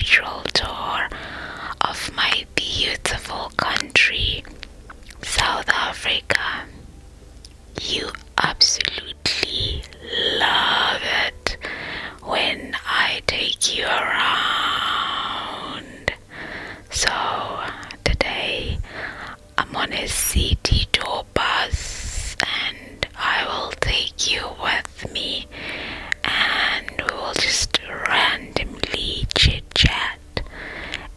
virtual tour of my beautiful country, South Africa. You absolutely love it when I take you around. So today I'm on a city tour bus and I will take you with me and we'll just randomly chit chat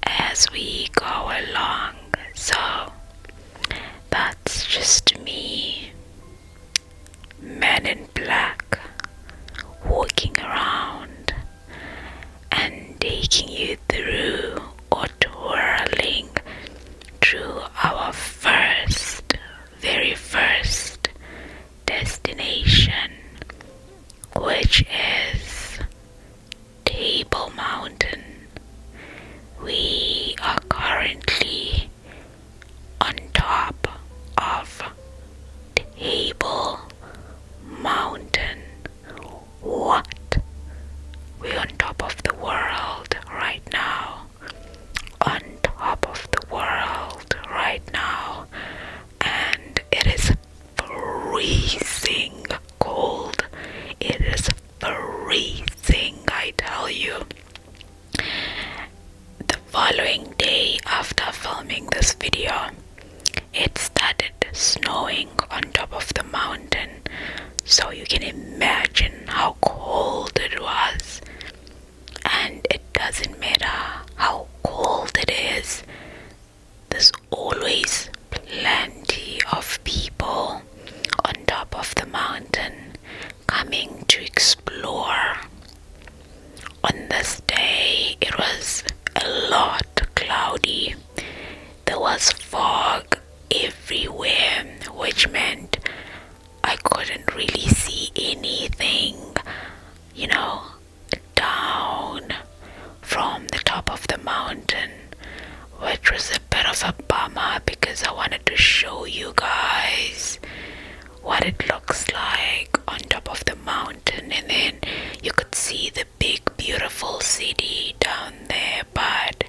as we go along. So that's just me, Man in Black, walking around and taking you through or twirling through our very first destination, which is Table Mountain. We are currently on top of Table Mountain. What? We're on top of the world right now. On top of the world right now. And it is freezing cold. It is freezing, I tell you. The following day after filming this video, it started snowing on top of the mountain. So you can imagine how cold it was. And it doesn't matter how cold it is, there's always plenty of people on top of the mountain coming to explore. On this day, it was a lot cloudy. There was fog everywhere, which meant I couldn't really see anything, down from the top of the mountain, which was a bit of a bummer because I wanted to show you guys what it looks like on top of the mountain, and then you could see the big beautiful city down there. But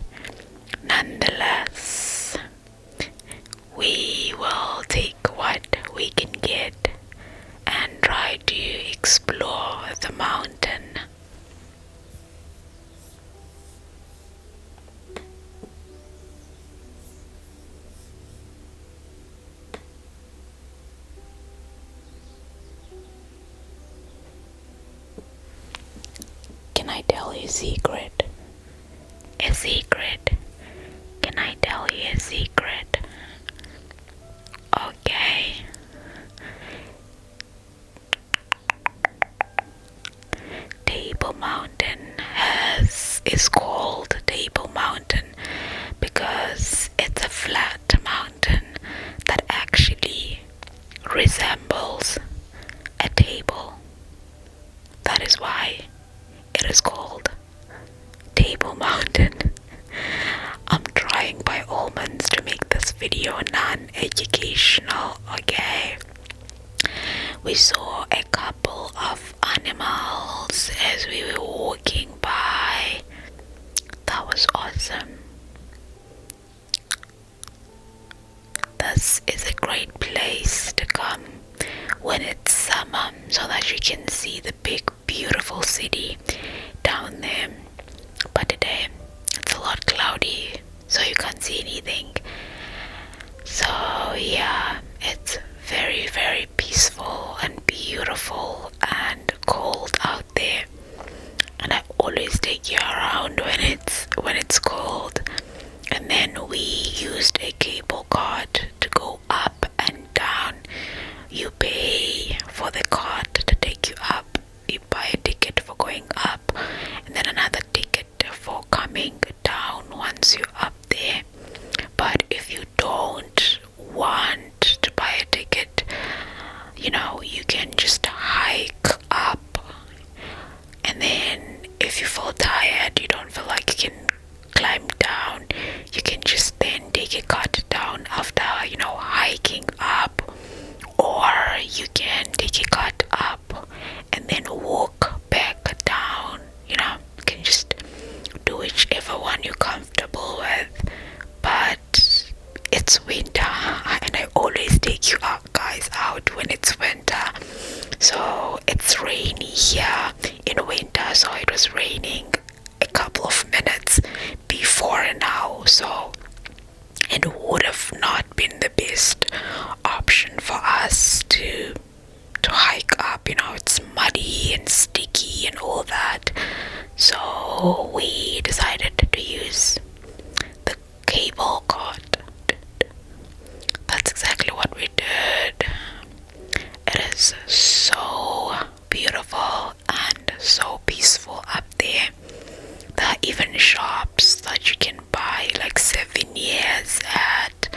nonetheless, we will take what we can get and try to explore the mountain. Can I tell you a secret? A secret? Can I tell you a secret? Okay. Table Mountain is called Table Mountain because it's a flat mountain that actually resembles a table. That is why it is called Table Mountain. I'm trying by all means to make this video non-educational, okay? We saw a couple of animals as we were walking by. That was awesome. This is a great place to come when it's summer so that you can see the big beautiful city down there. But today it's a lot cloudy, so you can't see anything. So yeah, it's very, very peaceful and beautiful and cold out there. And I always take you around when it's cold. And then we used a cable cart to go up and down. You pay for the cart to take you up. You buy a ticket for going up and then another ticket for coming down once you're up there. But if you don't want to buy a ticket, you can just hike up. And then if you feel tired, you don't feel like you can climb down, you can just then take a cart down after, hiking up. Or you can take a cart up and then walk back down. You can just do whichever whichever one you're comfortable with. But it's winter, and I always take you out, guys, out when it's winter. So it's rainy here in winter, so it was raining a couple of minutes before now, so it would have not been the best option for us to hike up. It's muddy and sticky and all that, so we decided to use the cable car. That's exactly what we did. It is so beautiful and so peaceful up there. There are even shops that you can buy like souvenirs at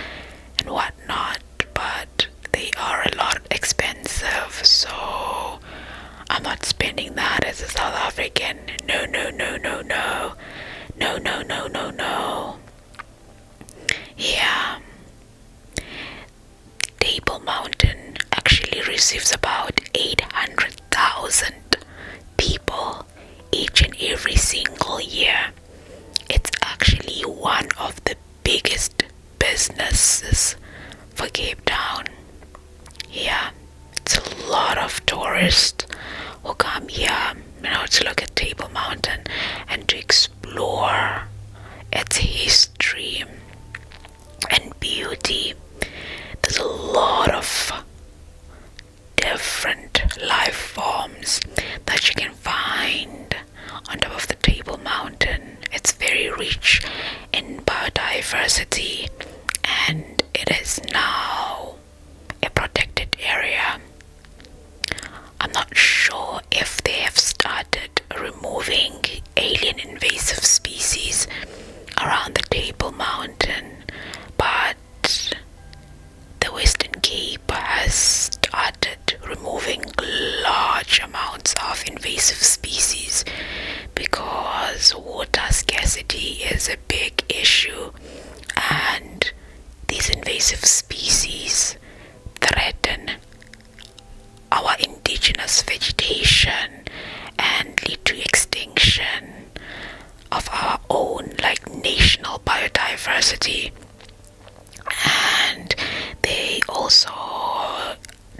and whatnot, but they are a lot expensive, so I'm not spending that as a South African. No, no, no, no, no. No, no, no, no, no. Yeah. Table Mountain actually receives about 800,000 people each and every single year. It's actually one of the biggest businesses for Cape Town. Yeah, it's a lot of tourists who come here, to look at Table Mountain and to explore its history and beauty. There's a lot of different life forms that you can find on top of the Table Mountain. It's very rich in biodiversity, and it is now a protected area. I'm not sure if they have started removing alien invasive species around the Table Mountain, but the Western Cape has started removing large amounts of invasive species because water scarcity is a big issue, and these invasive species threaten our indigenous vegetation and lead to extinction of our own national biodiversity. And they also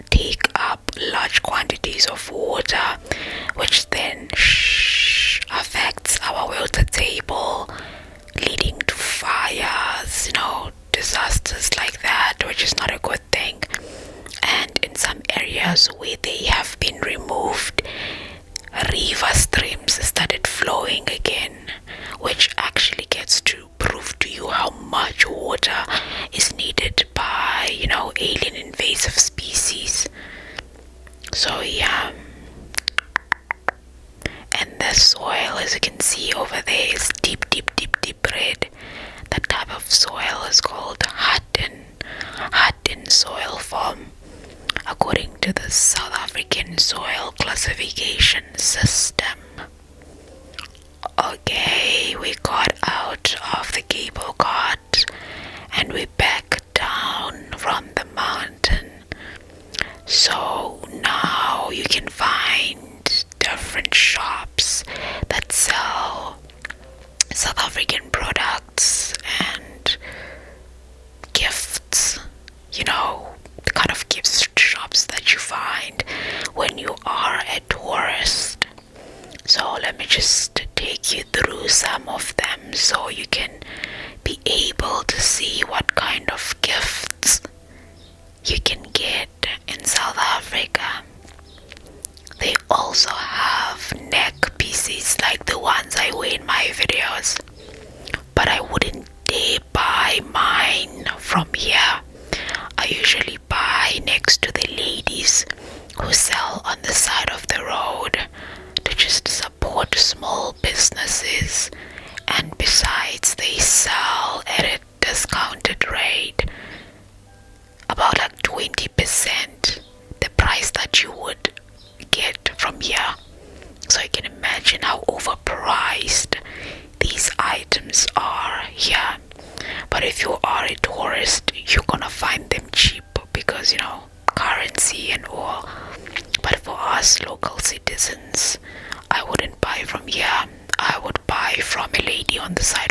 take up large quantities of water, which then affects our water table, leading to fires, disasters like that, which is not a good thing. And in some areas where they have been removed, river streams started flowing again, which actually gets to prove to you how much water is needed by, alien invasive species. So yeah, and the soil, as you can see over there, is deep red. That type of soil is called Hattin soil form, according to the South African soil classification system. Okay, we got out of the cable cart and we back down from the mountain. So now you can find different shops that sell South African products and gifts, the kind of gift shops that you find when you are a tourist. So let me just take you through some of them so you can be able to see what kind of gifts you can get in South Africa. They also have neck pieces like the ones I wear in my videos, but I wouldn't dare buy mine from here. I usually buy next to the ladies who sell on the side of the road to just support small businesses, and besides they sell at a discounted rate, about 20% the price that you would get from here. So you can imagine how overpriced these items are here. But if you are a tourist, you're gonna find them cheap because currency and all. But for us local citizens, I wouldn't buy from here. I would buy from a lady on the side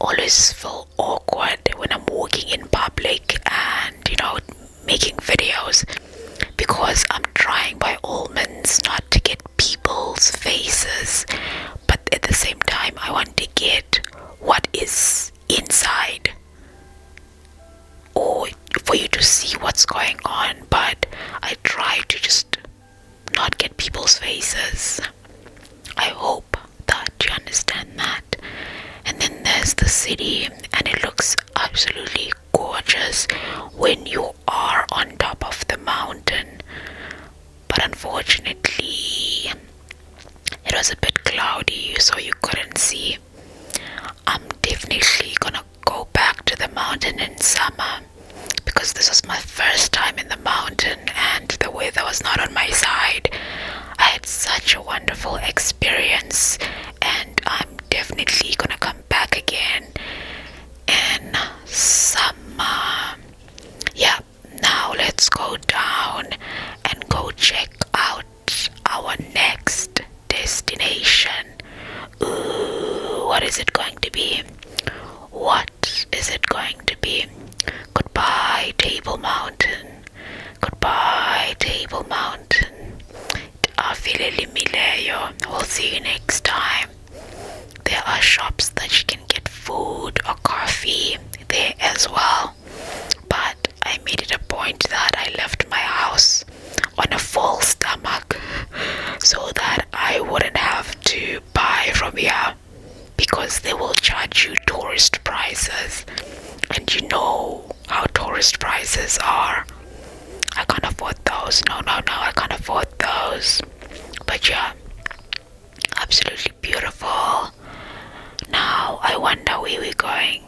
always feel awkward when I'm walking in public and, making videos, because I'm trying by all means not to get people's faces, but at the same time I want to get what is inside, or for you to see what's going on, but I try to just not get people's faces. I hope that you understand that. And then there's the city, and it looks absolutely gorgeous when you are on top of the mountain. But unfortunately, it was a bit cloudy, so you couldn't see. I'm definitely gonna go back to the mountain in summer, because this was my first time in the mountain and the weather was not on my side. I had such a wonderful experience, and I'm definitely gonna come back again in summer. Yeah, now let's go down and go check out our next destination. Ooh, what is it going to be? What is it going to be? Goodbye, Table Mountain. Goodbye, Table Mountain. We'll see you next time. There are shops that you can get food or coffee there as well. But I made it a point that I left my house on a full stomach so that I wouldn't have to buy from here, because they will charge you tourist prices. And you know how tourist prices are. I can't afford those. No, I can't afford those. But yeah, absolutely beautiful. Now I wonder where we're going.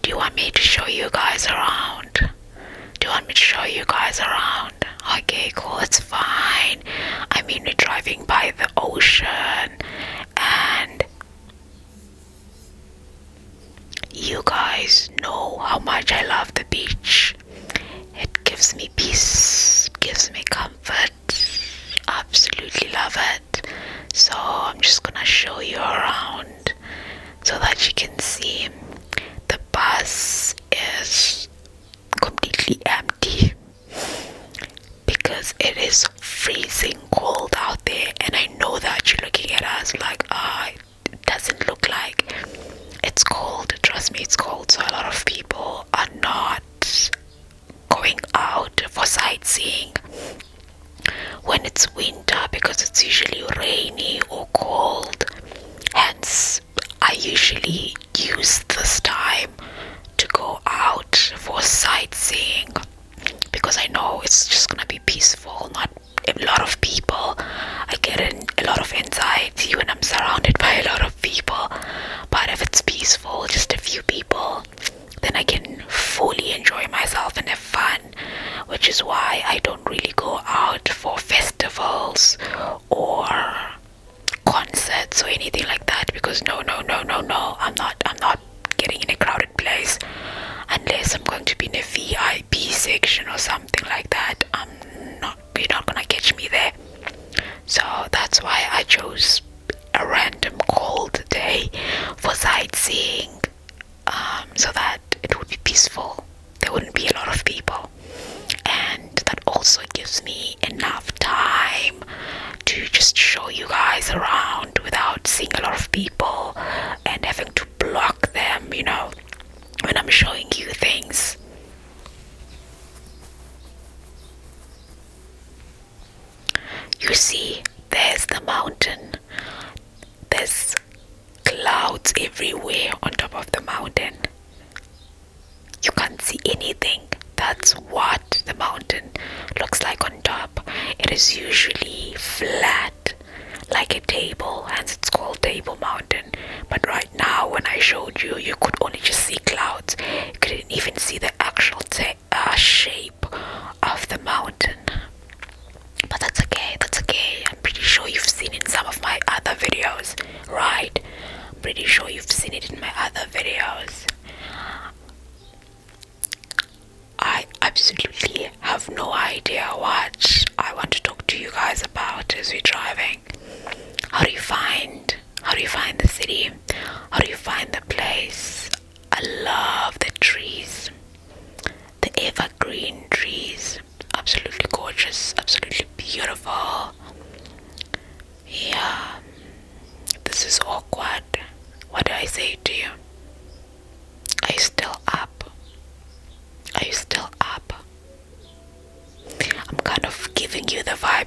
Do you want me to show you guys around? Do you want me to show you guys around? Okay, cool, it's fine. I mean, we're driving by the ocean, and you guys know how much I love the beach. It gives me peace, gives me comfort. Absolutely love it. So I'm just gonna show you around so that you can see. The bus is completely empty because it is freezing cold out there, and I know that you're looking at us like, it doesn't look like it's cold. Trust me, it's cold. So a lot of people are not going out for sightseeing when it's winter, because it's usually rainy or cold. Hence, I usually use this time to go out for sightseeing, because I know it's just gonna be peaceful, not a lot of people. I get a lot of anxiety when I'm surrounded by a lot of people, but if it's peaceful, just a few people, then I can fully enjoy myself and have fun, which is why I don't really go out for festivals or concerts or anything like that, because no, I'm not getting in a crowded place unless I'm going to be in a VIP section or something like that. You're not gonna catch me there. So that's why I chose a random cold day for sightseeing, so that it would be peaceful. There wouldn't be a lot of people, and that also gives me enough time to just show you guys around without seeing a lot of people and having to block them, when I'm showing you things. You see, there's the mountain. There's clouds everywhere on top of the mountain. You can't see anything. That's what the mountain looks like on top. It is usually flat, like a table, hence it's called Table Mountain. But right now, when I showed you, you could only just see clouds. You couldn't even see the actual shape of the mountain. But that's okay. I'm pretty sure you've seen it in some of my other videos, right? I'm pretty sure you've seen it in my other videos. I absolutely have no idea what I want to talk to you guys about as we're driving. How do you find the city? How do you find the place?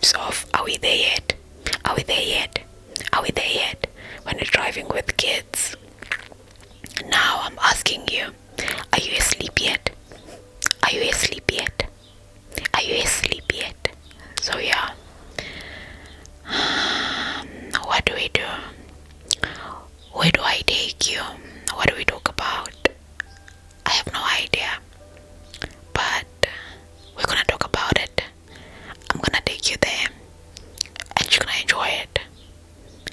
vibes of, are we there yet? Are we there yet? Are we there yet? When you're driving with kids. Now I'm asking you, are you asleep yet? Are you asleep yet? Are you asleep yet? So yeah. What do we do? Where do I take you? What do we talk about? I have no idea. But we're gonna talk about it. I'm gonna take you there. And you're gonna enjoy it.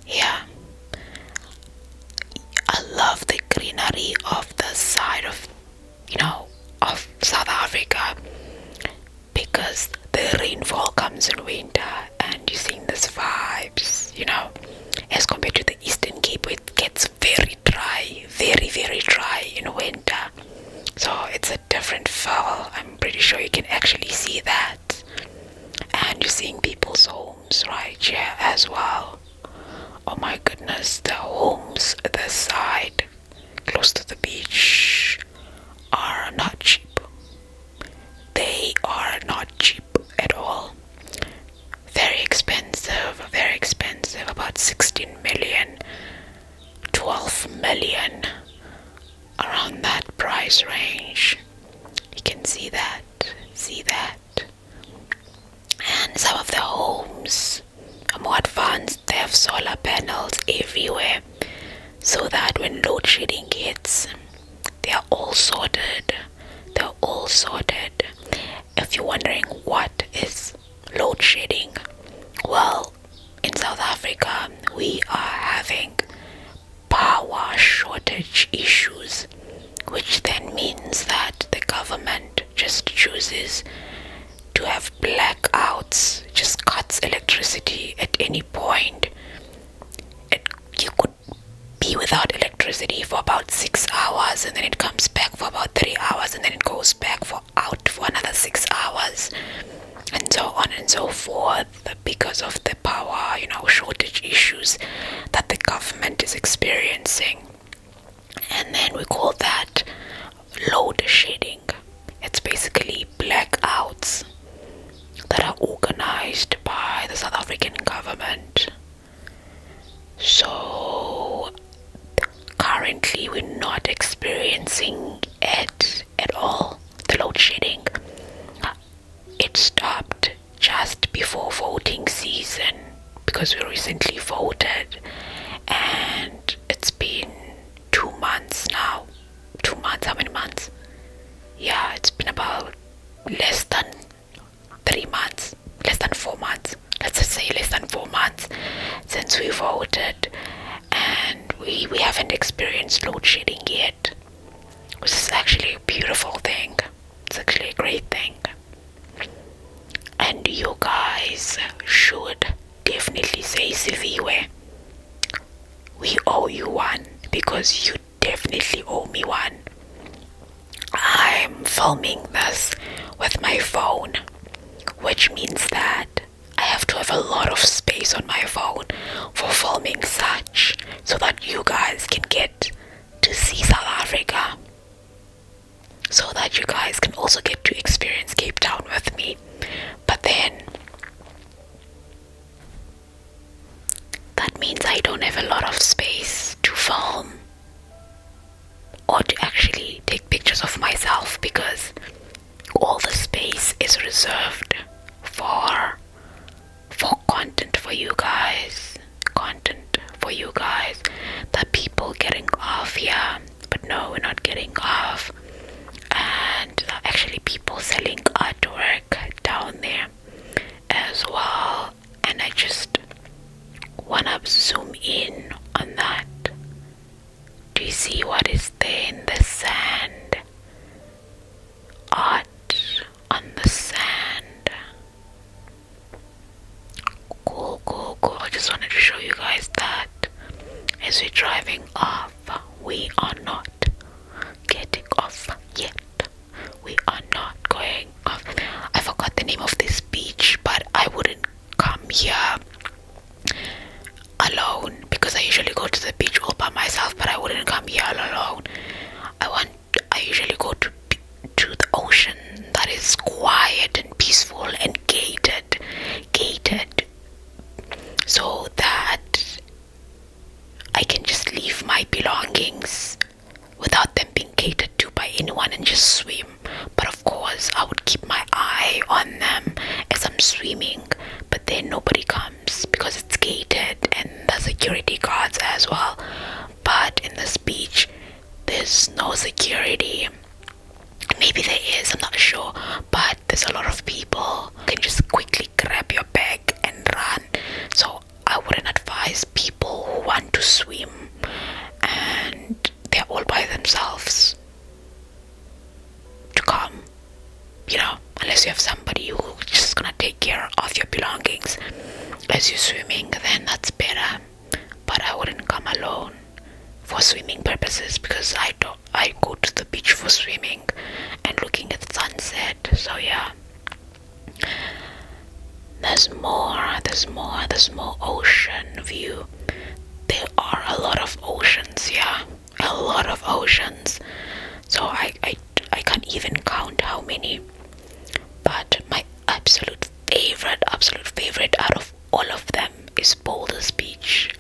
Yeah. I love the greenery of the side of, of South Africa. Because the rainfall comes in winter and you're seeing these vibes, as compared to the Eastern Cape, where it gets very dry, very, very dry in winter. So it's a different feel. I'm pretty sure you can actually see that. And you're seeing people's homes right here as well. Oh my goodness, the homes this side, close to the beach, are not cheap. They are not cheap at all. Very expensive, about 16 million, 12 million, around that price range. You can see that. And some of the homes are more advanced. They have solar panels everywhere, so that when load shedding hits, they are all sorted. If you're wondering what is load shedding, well, in South Africa we are having power shortage issues, which then means that the government just chooses to have blackouts, just cuts electricity at any point. You could be without electricity for about 6 hours, and then it comes back for about 3 hours, and then it goes back out for another 6 hours, and so on and so forth, because of the power, shortage issues that the government is experiencing. And then we call that load shedding. It's basically blackouts that are organized by the South African government. So currently we're not experiencing it at all, the load shedding. It stopped just before voting season, because we recently voted, and it's been 2 months now. 2 months, how many months? Yeah, it's been about less than 3 months, less than 4 months. Let's just say less than 4 months since we voted, and we haven't experienced load shedding yet, which is actually a beautiful thing. It's actually a great thing. And you guys should definitely say Siviwe. We owe you one, because you definitely owe me one. I'm filming this with my phone, which means that I have to have a lot of space on my phone for filming such, so that you guys can get to see South Africa, so that you guys can also get to experience Cape Town with me. But then that means I don't have a lot of space to film or to actually take pictures of myself, because all the space is reserved for content for you guys. The people getting off here, but no, we're not getting off. And there are actually people selling artwork down there as well, and I just wanna zoom in on that. Do you see what is there in the sand? Art on the sand. Cool. I just wanted to show you guys that. As we're driving off, we are not getting off yet. We are not going off. I forgot the name of this beach, but I wouldn't come here alone, because I usually go to the beach all by myself, but I wouldn't come here all alone. I without them being catered to by anyone and just swim. But of course, I would keep my eye on them as I'm swimming, but then nobody comes because it's gated and the security guards as well. But in this beach, there's no security. Maybe there is, I'm not sure, but there's a lot of people. You can just quickly grab your bag and run. So I wouldn't advise people who want to swim and they're all by themselves to come, unless you have somebody who's just gonna take care of your belongings as you're swimming, then that's better. But I wouldn't come alone for swimming purposes, because I go to the beach for swimming and looking at the sunset. So yeah, there's more ocean view. There are a lot of oceans, yeah, a lot of oceans. So I can't even count how many. But my absolute favorite out of all of them is Boulders Beach,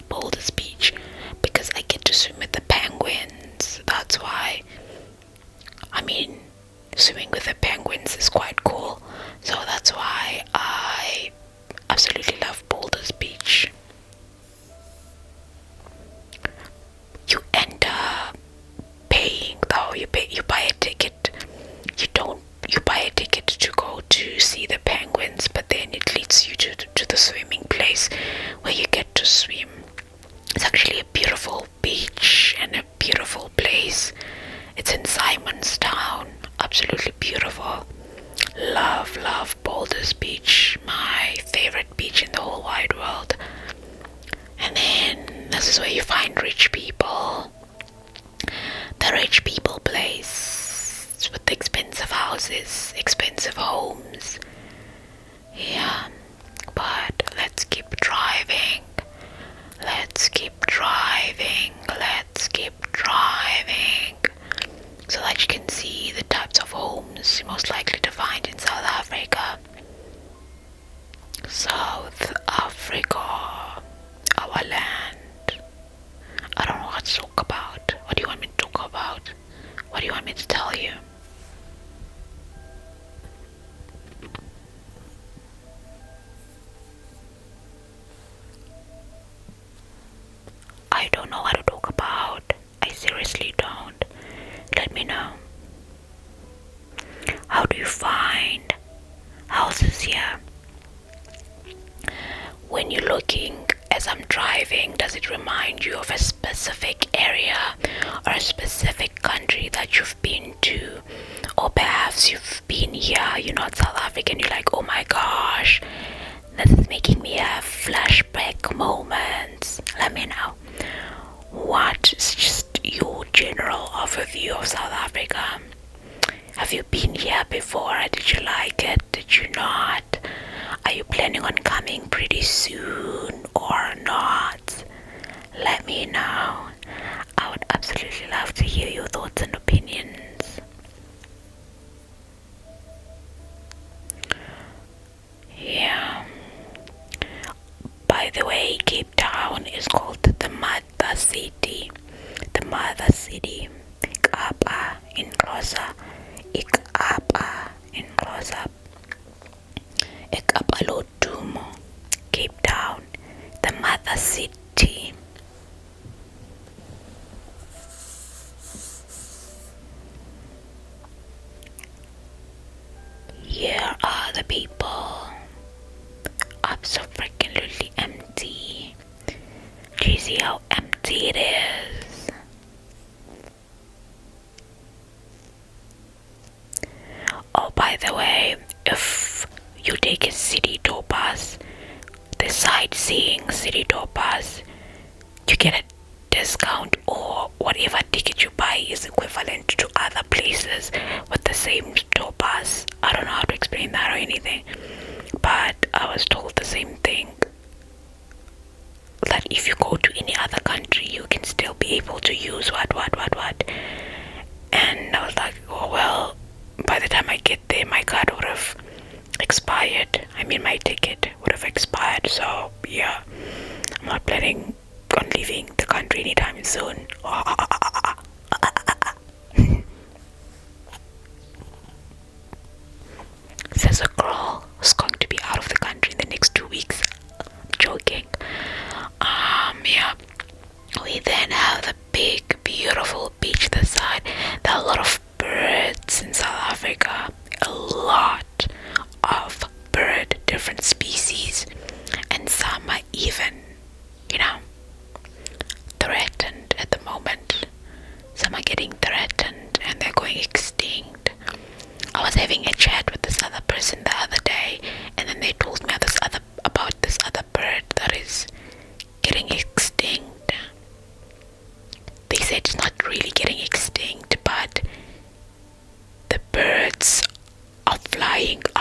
because I get to swim with the penguins. That's why. I mean, swimming with the penguins is quite cool. So that's why I absolutely love Boulders Beach. You end up paying though. You buy a ticket. You buy a ticket to go to see the penguins, but then it leads you to the swimming place where you get to swim. It's actually a beautiful beach and a beautiful place. It's in Simonstown. Absolutely beautiful. Love Boulders Beach. My favorite beach in the whole wide world. And then this is where you find rich people. The rich people place with the expensive houses, expensive homes. Yeah, but let's keep driving. So that you can see the types of homes you're most likely to find in South Africa. South Africa, our land. I don't know what to talk about. What do you want me to talk about? What do you want me to tell you? I don't know what to talk about. I seriously don't. Let me know. How do you find houses here? When you're looking as I'm driving, does it remind you of a specific area or a specific country that you've been to? Or perhaps you've been here, you're not South African, you're like, oh my gosh, this is making me have flashback moments. Let me know. What is just your general overview of South Africa? Have you been here before? Did you like it? Did you not? Are you planning on coming pretty soon or not? Let me know. I would absolutely love to hear your thoughts and opinions. Yeah. By the way, Cape Town is called the Mother City. The Mother City. Ikapa in Xhosa. Ikapa in Xhosa. Ikapa Lodumo. Cape Town. The Mother City. Here are the people. Absolutely empty. Do you see how empty it is? Oh, by the way, if you take a city tour bus, the sightseeing city tour bus, you get a discount, or whatever ticket you buy is equivalent to other places with the same tour bus. I don't know how to explain that or anything, but I was told the same thing, that if you go to any other country you can still be able to use what. And I was like, oh well, by the time I get there my card would have expired. I mean, my ticket would have expired. So yeah, I'm not planning on leaving the country anytime soon.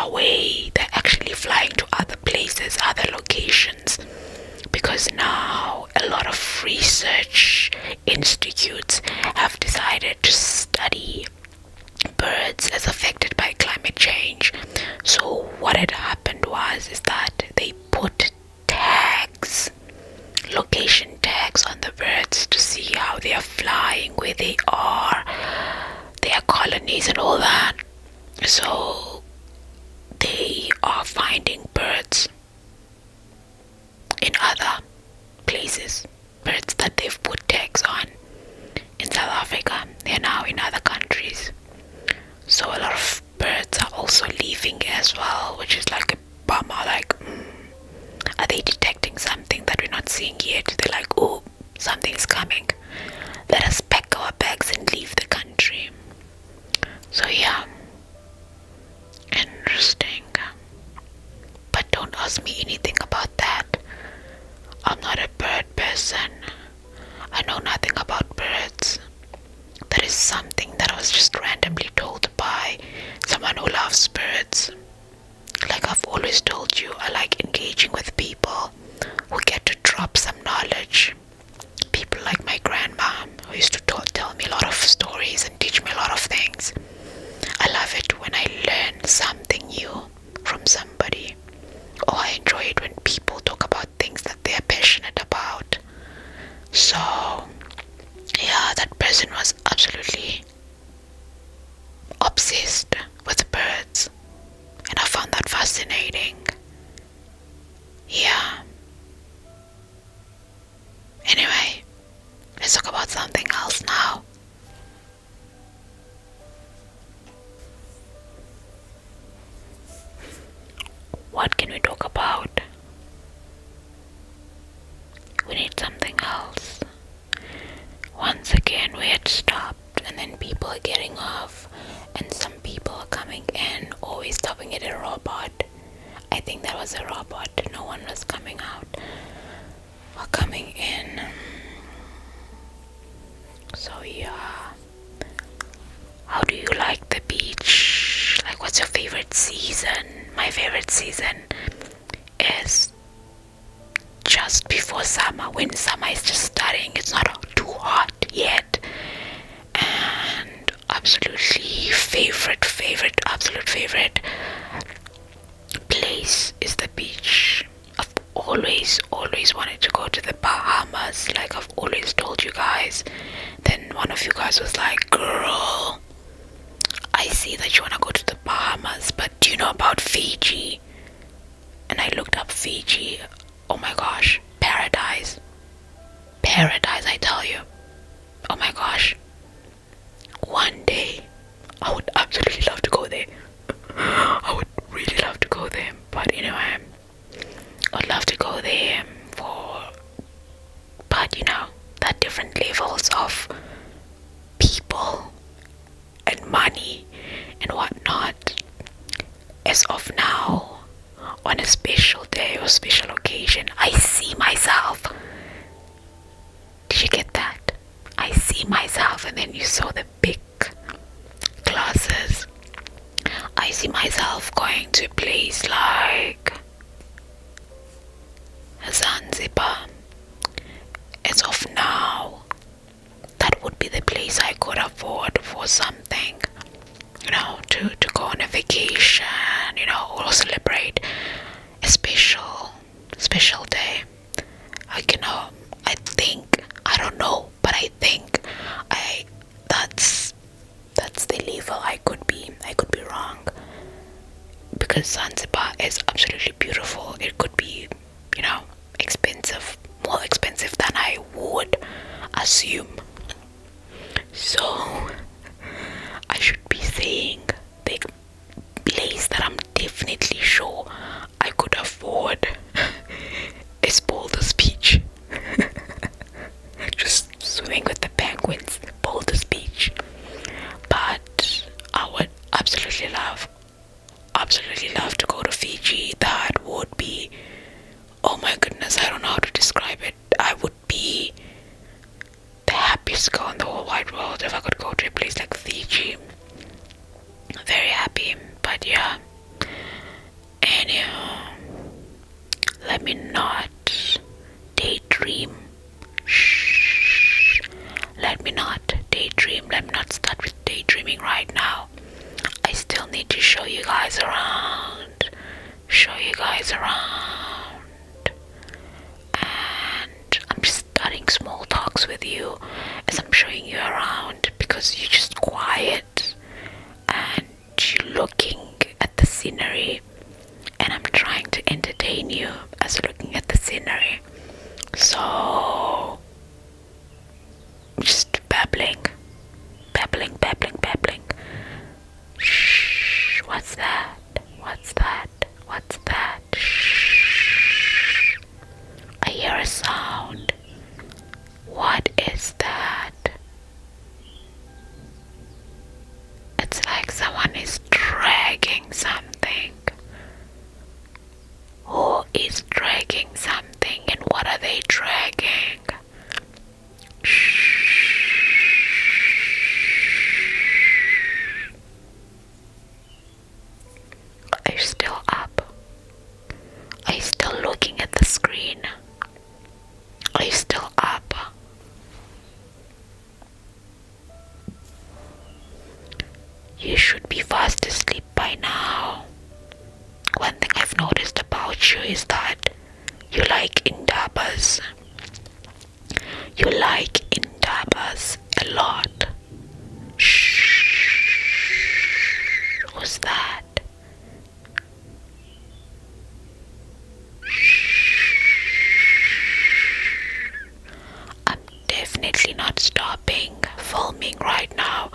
away. They're actually flying to other places, other locations, because now a lot of research institutes have decided to study birds as affected by climate change. So what had happened is that they put tags, location tags on the birds to see how they are flying, where they are, their colonies and all that. So they are finding birds in other places, birds that they've put tags on in South Africa. They're now in other countries. So a lot of birds are also leaving as well, which is like a bummer. Like, are they detecting something that we're not seeing yet? They're like, oh, something's coming. Let us pack our bags and leave the country. So yeah, interesting. But don't ask me anything about that. I'm not a bird person. I know nothing about birds. That is something that I was just randomly told by someone who loves birds. Like I've always told you, I like engaging with people who get to drop some knowledge. People like my grandma, who used to tell me a lot of stories and teach me a lot of things. I love it when I learn something new from somebody. Or I enjoy it when people talk about things that they are passionate about. So yeah, that person was absolutely obsessed with birds, and I found that fascinating. Yeah. Anyway, let's talk about something else now. What can we talk about? We need something else. Once again, we had stopped, and then people are getting off, and some people are coming in, always stopping at a robot. I think that was a robot. No one was coming out or coming in. So yeah. How do you like the beach? Like, what's your favorite season? My favorite season is just before summer, when summer is just starting. It's not too hot yet. And absolutely absolute favorite place is the beach. I've always wanted to go to the Bahamas, like I've always told you guys. Then one of you guys was like, girl, I see that you want to go to the Bahamas, but do you know about Fiji? And I looked up Fiji. Oh my gosh, paradise, I tell you. Oh my gosh, one day I would absolutely love to go there. I would really love to go there. But anyway, I'd love to go there but there are different levels of people and money and whatnot. As of now, on a special day or special occasion, I see myself. Did you get that? I see myself, and then you saw the big glasses. I see myself going to a place like Zanzibar. As of now, that would be the place I could afford for something, to go on a vacation, or celebrate a special day. I don't know, but I think that's the level I could be. I could be wrong, because Zanzibar is absolutely beautiful. It could be, expensive, more expensive than I would assume. So I should be saying the place that I'm definitely sure I could afford is Boulder's Beach. Just swimming with the penguins, Boulder's Beach. But I would absolutely love to go to Fiji. That would be, oh my goodness, I don't know how to describe it. I would be the happiest girl in the whole wide world if I could go to a not start with daydreaming right now. I still need to show you guys around. Show you guys around. And I'm just starting small talks with you as I'm showing you around because you're just quiet and you're looking at the scenery, and I'm trying to entertain you as looking at the scenery. So just babbling. Shh, what's that? What's that? What's that? Shh. I hear a sound. What is that? It's like someone is dragging something. Who is dragging something, and what are they dragging? Shh. Are you still up? Are you still looking at the screen? Are you still up? You should be fast asleep by now. One thing I've noticed about you is that you like indabas. You like indabas a lot. Shh. Who's that? I'm definitely not stopping filming right now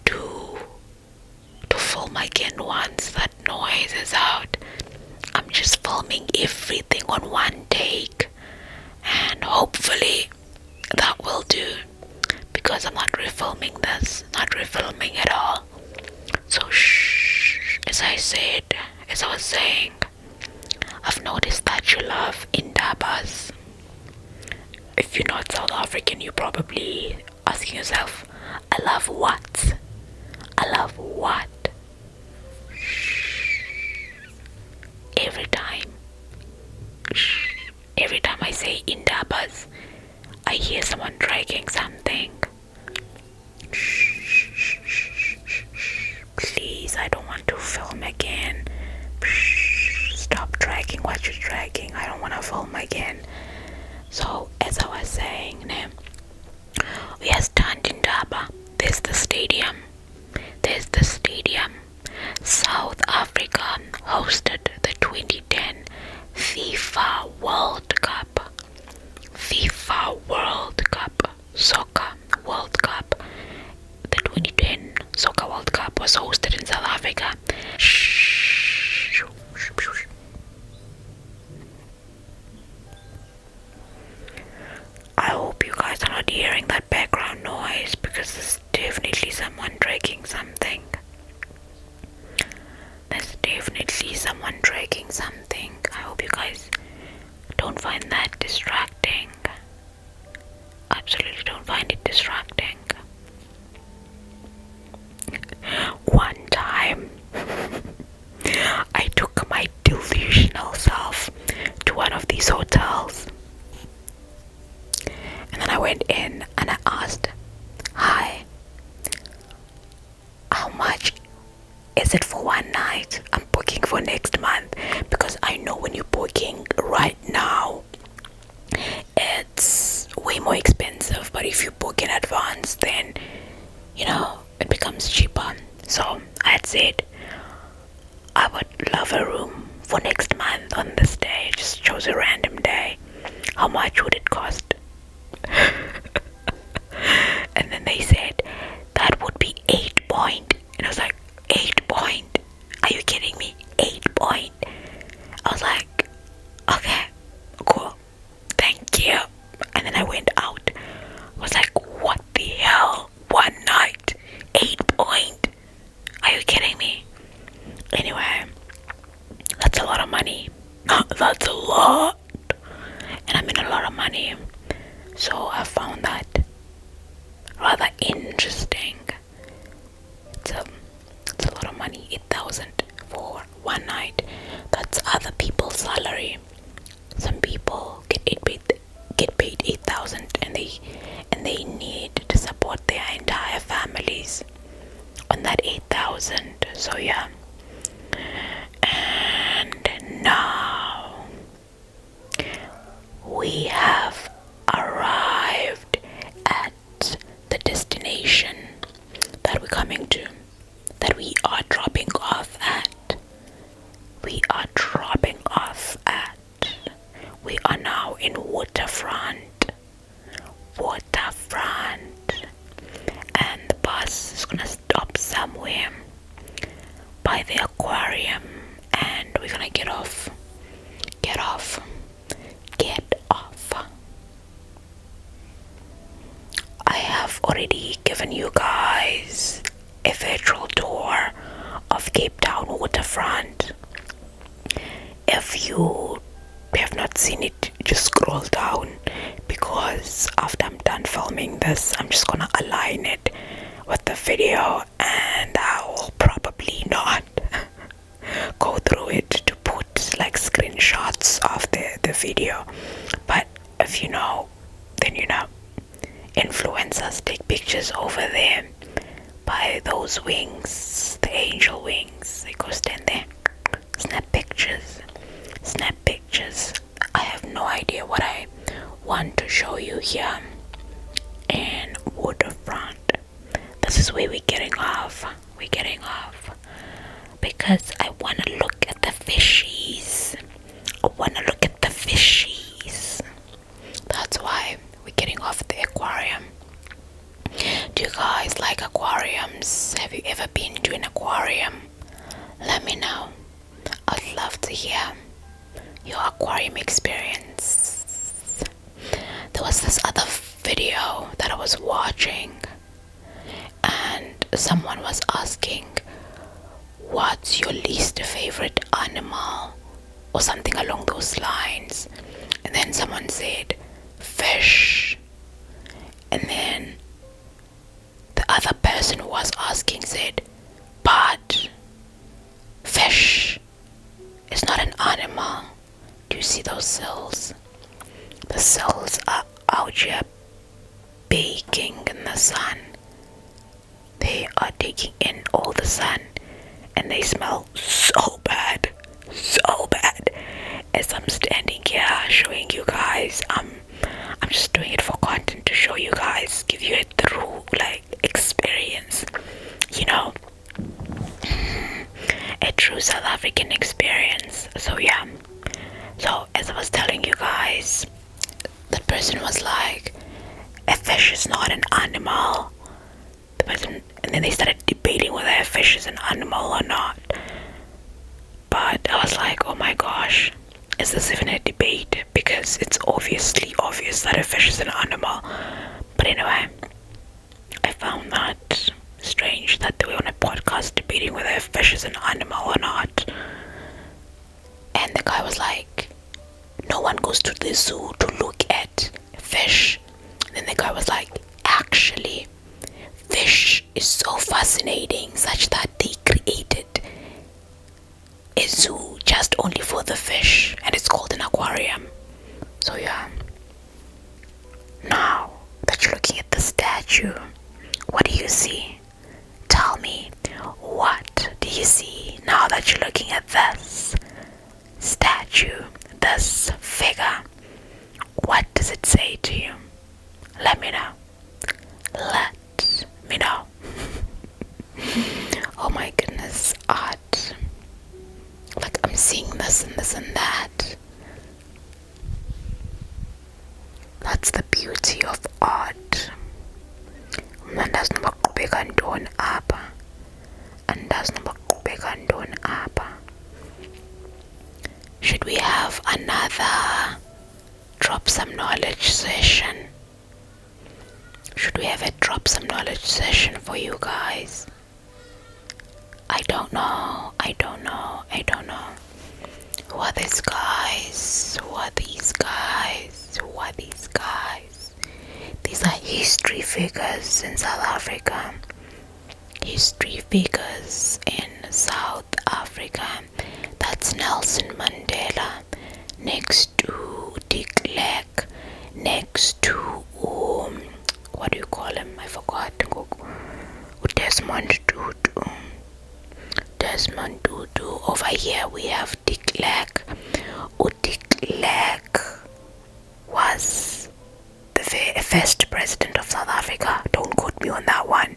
to film again once that noise is out. I'm just filming everything on one take, and hopefully that will do, because I'm not refilming this, not refilming at all. So shh, as I was saying, I've noticed that you love indabas. If you're not South African, you're probably asking yourself, I love what? I love what? Every time I say indabas, I hear someone dragging something. Please, I don't want to film again. Stop dragging what you're dragging. I don't want to film again. So, as I was saying, we are standing in Indaba. There's the stadium. South Africa hosted the 2010 FIFA World Cup. Soccer World Cup. The 2010 Soccer World Cup was hosted in South Africa. I hope you guys are not hearing that background noise, because there's definitely someone dragging something. I hope you guys don't find that distracting. Absolutely don't find it distracting. One time, I took my delusional self to one of these hotels. And then I went in and I asked, hi, how much is it for one night? I'm booking for next month, because I know when you're booking right now, it's way more expensive. But if you book in advance, then, it becomes cheaper. So I had said, I would love a room for next month on this day. Just chose a random day. How much would it cost? And then they said, that would be 8 point. And I was like, 8 point? Are you kidding me? 8 point? I was like, okay, cool, thank you. And then I went out. I was like, what the hell? One night? 8 point? Are you kidding me? Anyway, that's a lot of money. That's a lot. And I'm in a lot of money. So I found that rather interesting. It's a lot of money. 8,000 for one night. That's other people's salary. Some people get paid 8,000, and they need to support their entire family. So yeah, and now we have arrived at the destination that we're coming to, that we are dropping off at. We are dropping off at. We are now in Waterfront. Waterfront. And the bus is gonna stop somewhere by the aquarium, and we're gonna get off. Get off. Get off. I have already given you guys a virtual tour of Cape Town Waterfront. If you have not seen it, just scroll down, because after I'm done filming this, I'm just gonna align it with the video, and I will probably not go through it to put like screenshots of the video. But if you know, then you know. Influencers take pictures over there by those wings, the angel wings. They go stand there, snap pictures. Snap pictures. I have no idea what I want to show you here in Waterfront. This is where we're getting off. We're getting off because I want to look at the fishies. I want to look at the fishies. That's why we're getting off at the aquarium. Do you guys like aquariums? Have you ever been to an aquarium? Let me know. I'd love to hear your aquarium experience. There was this other video that I was watching, and someone was asking, what's your least favorite animal, or something along those lines. And then someone said fish, and then the other person who was asking said, but fish is not an animal. Do you see those cells? The cells are out here baking in the sun. They are taking in all the sun, and they smell so bad, so bad. As I'm standing here showing you guys, I'm just doing it for content, to show you guys, give you a true like experience, you know, a true South African experience. So yeah. So as I was telling you guys, that person was like, a fish is not an animal. The person, and then they started debating whether a fish is an animal or not. But I was like, oh my gosh, is this even a debate? Because it's obviously obvious that a fish is an animal. But anyway, I found that strange that they were on a podcast debating whether a fish is an animal or not. And the guy was like, no one goes to the zoo to look at fish. And then the guy was like, actually, fish is so fascinating such that they created a zoo just only for the fish, and it's called an aquarium. So yeah. Now that you're looking at the statue, what do you see? Tell me, what do you see now that you're looking at this statue, this figure? What does it say to you? Let me know. Let me know. Oh my goodness, art. Like, I'm seeing this and this and that. That's the beauty of art. Andazi noma kuqhubeka ntoni apha. Andazi noma kuqhubeka ntoni apha. Should we have another drop some knowledge session? Should we have a drop some knowledge session for you guys? I don't know. Who are these guys? These are history figures in South Africa. History figures in South Africa. That's Nelson Mandela next to de Klerk, next to what do you call him? I forgot. Desmond Tutu. Desmond Tutu. Over here we have De Klerk. De Klerk was the first president of South Africa. Don't quote me on that one.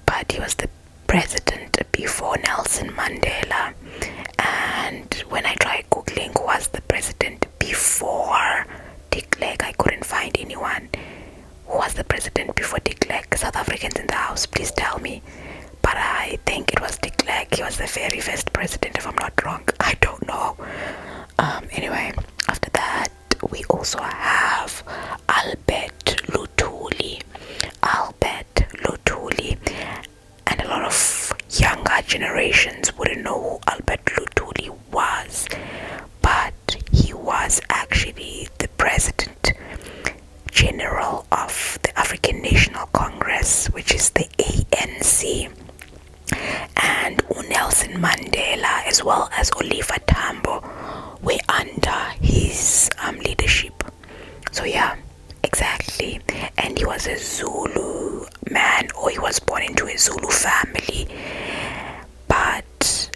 But he was the president before Nelson Mandela. And when I tried googling who was the president before De Klerk, I couldn't find anyone. Who was the president before De Klerk? South Africans in the house, please tell me. But I think it was De Klerk. He was the very first president, if I'm not wrong. I don't know. Anyway, after that, we also have Albert Luthuli. Albert Luthuli. And a lot of younger generations wouldn't know who Albert Luthuli was. But he was actually the president general of the African National Congress, which is the ANC. And Nelson Mandela as well as Oliver Tambo were under his leadership. So yeah, exactly. And he was a Zulu man, or he was born into a Zulu family, but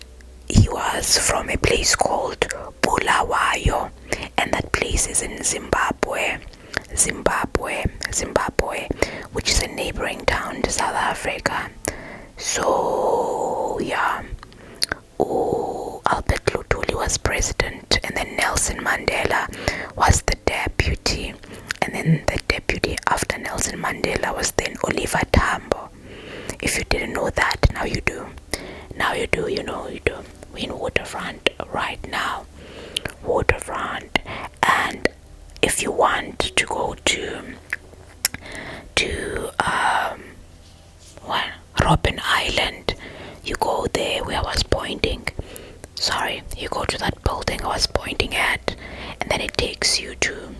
he was from a place called Bulawayo, and that place is in Zimbabwe, which is a neighboring town to South Africa. So yeah, Albert Luthuli was president, and then Nelson Mandela was the deputy, and then the deputy after Nelson Mandela was then Oliver Tambo. If you didn't know that, now you do. Now you do, you know you do. We're in Waterfront right now. Waterfront. And if you want to go to Robben Island, you go there where I was pointing. Sorry, you go to that building I was pointing at, and then it takes you to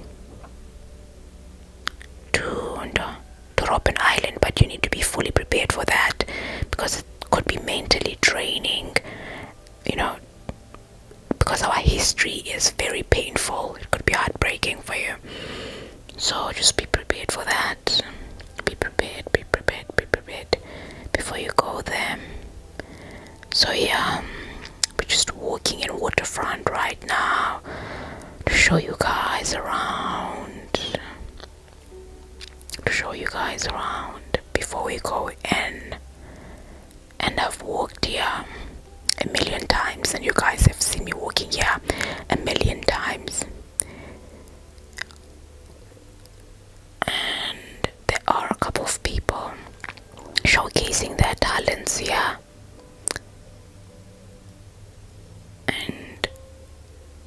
Robben Island. But you need to be fully prepared for that, because it could be mentally draining, you know, because our history is very painful. It could be heartbreaking for you. So just be prepared for that. Be prepared before you go there. So yeah, we're just walking in Waterfront right now to show you guys around. Before we go in. And I've walked here a million times, and you guys have seen me walking here a million times. And there are a couple of people showcasing their talents here. And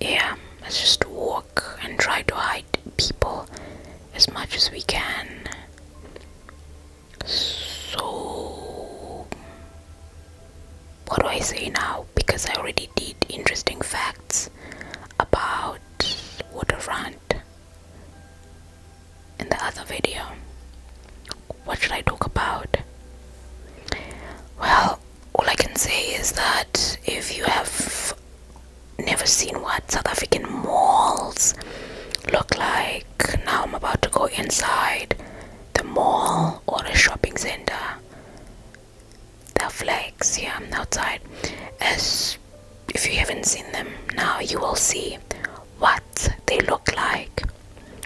yeah, let's just walk and try to hide people as much as we can. So what do I say now? Because I already did interesting facts about Waterfront in the other video. What should I talk about? Well, all I can say is that if you have never seen what South African malls look like, now I'm about to go inside the mall or a shopping center. There are flags here outside. As if you haven't seen them, now you will see what they look like,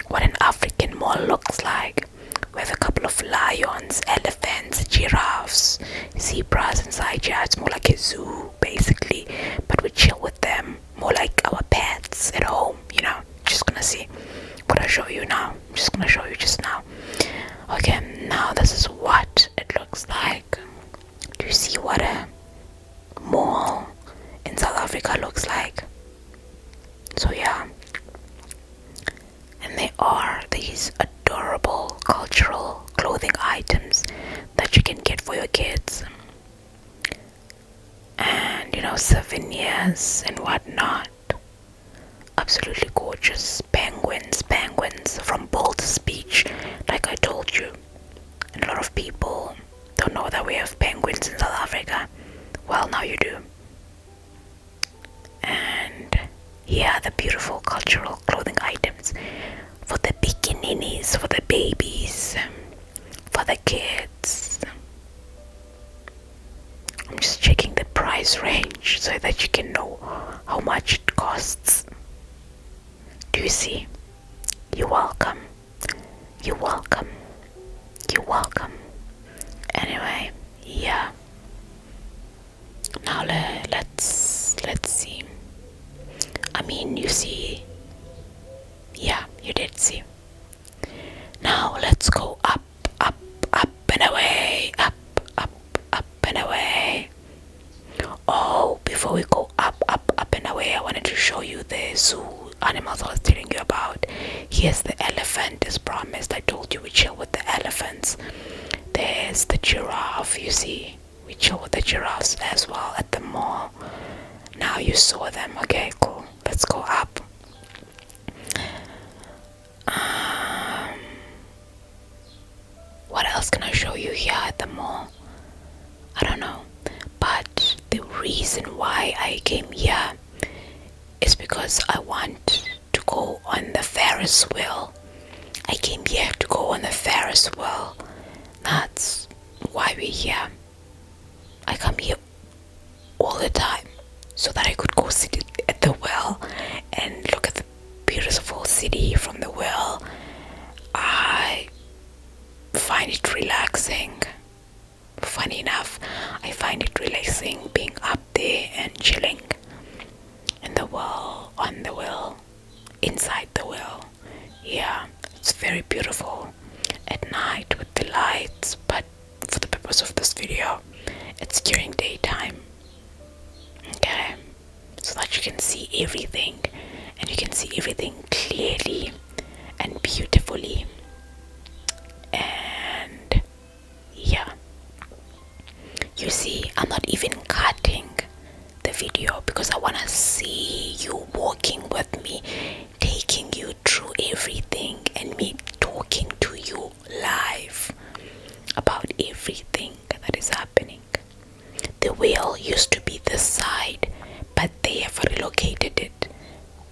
what an African mall looks like. We have a couple of lions, elephants, giraffes, zebras inside here. It's more like a zoo basically, but we chill with them, more like our pets at home, you know. Just gonna see what I show you now. I'm just gonna show you just now. Okay, now this is what it looks like. Do you see what a mall in South Africa looks like? So yeah, and there are these adorable cultural clothing items that you can get for your kids, and you know, souvenirs and whatnot. Absolutely gorgeous. Penguins from Baldur's Beach, like I told you. And a lot of people don't know that we have penguins in South Africa. Well, now you do. And here are the beautiful cultural clothing items for the bikininis, for the babies, for the kids. I'm just checking the price. price range so that you can know how much it costs. Do you see? You're welcome. You're welcome. You're welcome. Anyway, yeah. Now let's see. I mean, you see. Yeah, you did see. Now let's go up, up, up and away, up, up, up and away. Oh, before we go up, up, up and away, I wanted to show you the zoo animals I was telling you about. Here's the elephant, as promised. I told you we chill with the elephants. There's the giraffe, you see. We chill with the giraffes as well at the mall. Now you saw them. Okay, cool. Let's go up. What else can I show you here at the mall? I don't know. But the reason why I came here is because I want to go on the Ferris wheel. I came here to go on the Ferris wheel. That's why we're here. I come here all the time so that I could go sit at the wheel and look at the beautiful city from the wheel. I find it relaxing. Funny enough, I find it relaxing being up there and chilling in the wheel, on the wheel, inside the wheel. Yeah, it's very beautiful at night with the lights, but for the purpose of this video, it's during daytime. Okay, so that you can see everything, and you can see everything clearly and beautifully. And yeah, you see, I'm not even cutting the video because I want to see you walking with me, taking you through everything, and me talking to you live about everything that is happening. The wheel used to be this side, but they have relocated it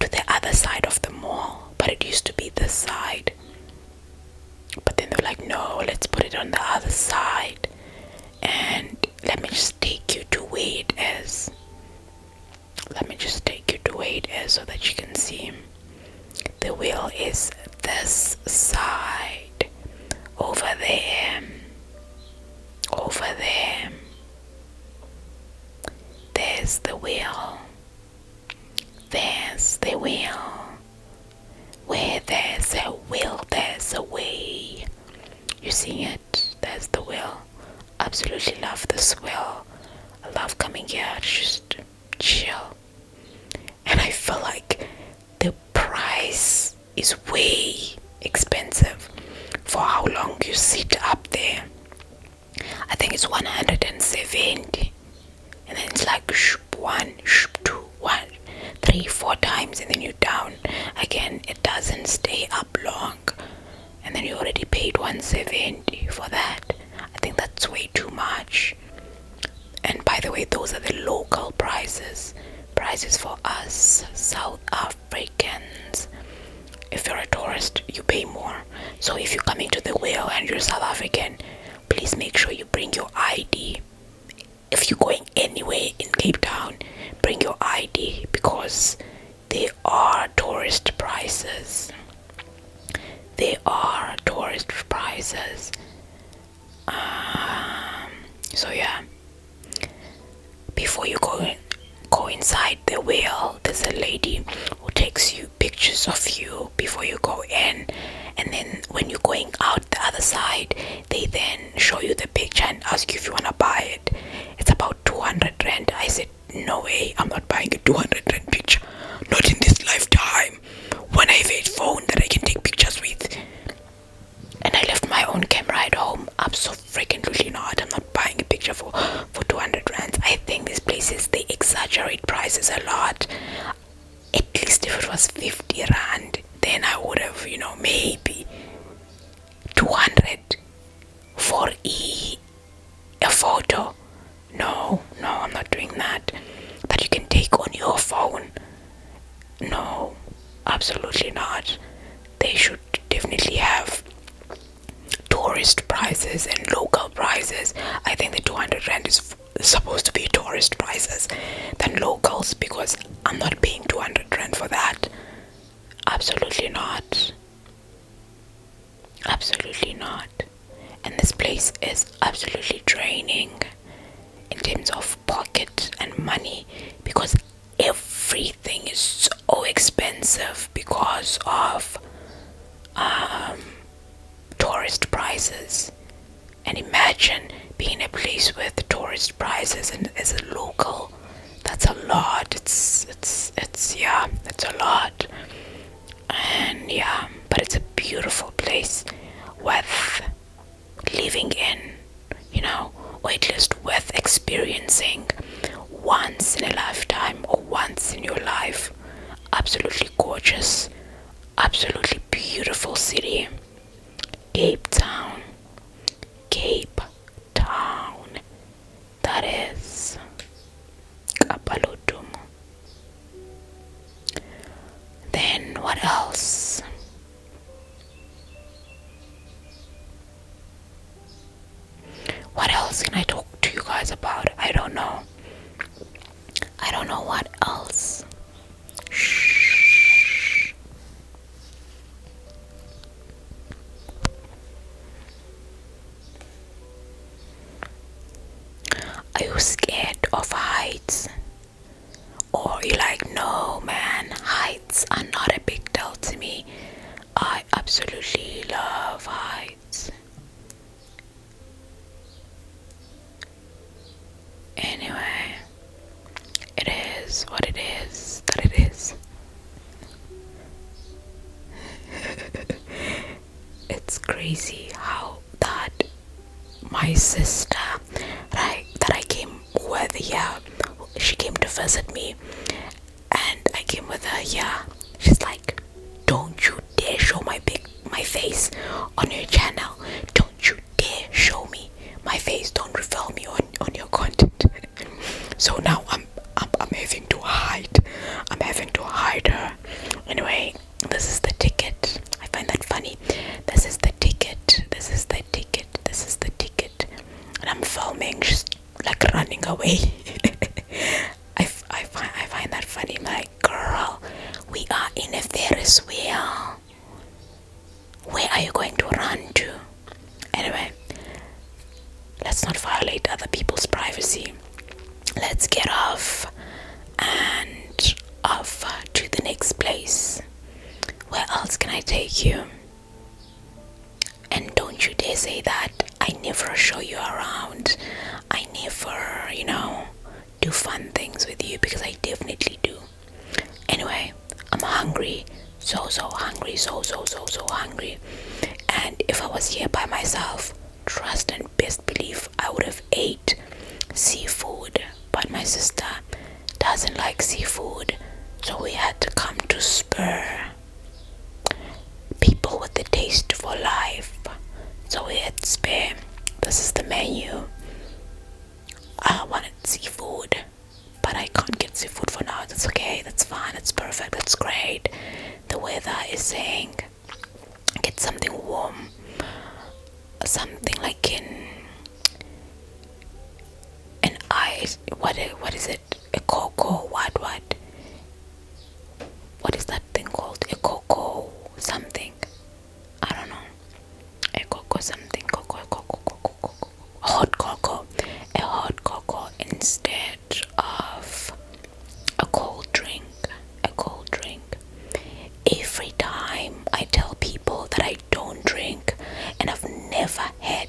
to the other side of the mall. But it used to be this side. But then they're like, no, let's put it on the other side. And let me just take you to where it is. Let me just take you to where it is so that you can see. The wheel is this side. Over there. Over there. There's the wheel. There's the wheel. Where there's a will, there's a way. You see it? There's the wheel. Absolutely love this wheel. I love coming here to just chill. And I feel like the price is way expensive for how long you sit up there. I think it's 170. And then it's like shoop 1, shoop 2, 1, 3, 4 times, and then you're down again. It doesn't stay up long, and then you already paid 170 for that. I think that's way too much. And by the way, those are the local prices for us South Africans. If you're a tourist, you pay more. So if you're coming to the wheel and you're South African, please make sure you bring your ID. If you're going anywhere in Cape Town, bring your ID because they are tourist prices. They are tourist prices. So yeah, before you go inside the wheel, there's a lady who takes you pictures of you before you go in, and then when you're going out the other side, they then show you the picture and ask you if you want to buy it. It's about 200 rand. I said, no way, I'm not buying a 200 rand picture, not in this lifetime, when I have a phone that I can take pictures with. And I left my own camera at home. Absolutely not. I'm not buying a picture for 200 rand. I think these places, they exaggerate prices a lot. At least if it was 50 rand, then I would have, maybe 200 for a photo. No, I'm not doing that. That you can take on your phone. No, absolutely not. They should definitely have tourist prices and local prices. I think the 200 rand is supposed to be tourist prices than locals, because I'm not paying 200 rand for that. Absolutely not. Absolutely not. And this place is absolutely draining in terms of pocket and money, because everything is so expensive because of tourist prices. And imagine being in a place with tourist prices and as a local, that's a lot. It's a lot. And yeah, but it's a beautiful place worth living in, or at least worth experiencing once in a lifetime or once in your life. Absolutely gorgeous, absolutely beautiful city. Cape Town. Cape Town. That is Kapalotum. Then what else? What else can I talk to you guys about? I don't know. I don't know what else. Shh. Are you scared of heights? Or you're like, no man, heights are not a big deal to me. I absolutely love heights. Anyway, it is what it is, that it is. It's crazy how that my sister, that I came with, she came to visit me, and I came with her, she's like, don't you dare show my face on your channel. Don't you dare show me my face. Don't reveal me on your content. So now I'm having to hide. I'm having to hide her. Anyway, this is the ticket. I find that funny. This is the ticket. This is the ticket. This is the ticket. And I'm filming, just like running away. I find that funny. Like, girl, we are in a Ferris wheel. Where are you going to run to? Anyway, let's not violate other people's privacy. Let's get off and off to the next place. Where else can I take you? And don't you dare say that I never show you around. I never, do fun things with you, because I definitely do. Anyway, I'm hungry. So hungry. So hungry. And if I was here by myself, trust and best believe I would have ate seafood. But my sister doesn't like seafood, so we had to come to Spur. People with the taste for life. So we had Spur. This is the menu. I wanted seafood, but I can't get seafood for now. That's okay, that's fine, that's perfect, that's great. The weather is saying get something warm, something like an ice. What is it? A cocoa? What is that thing called? A cocoa something. I don't know. A cocoa something. Cocoa. Hot cocoa. A hot cocoa instead of a cold drink. A cold drink. Every time I tell people that I don't drink and I've never had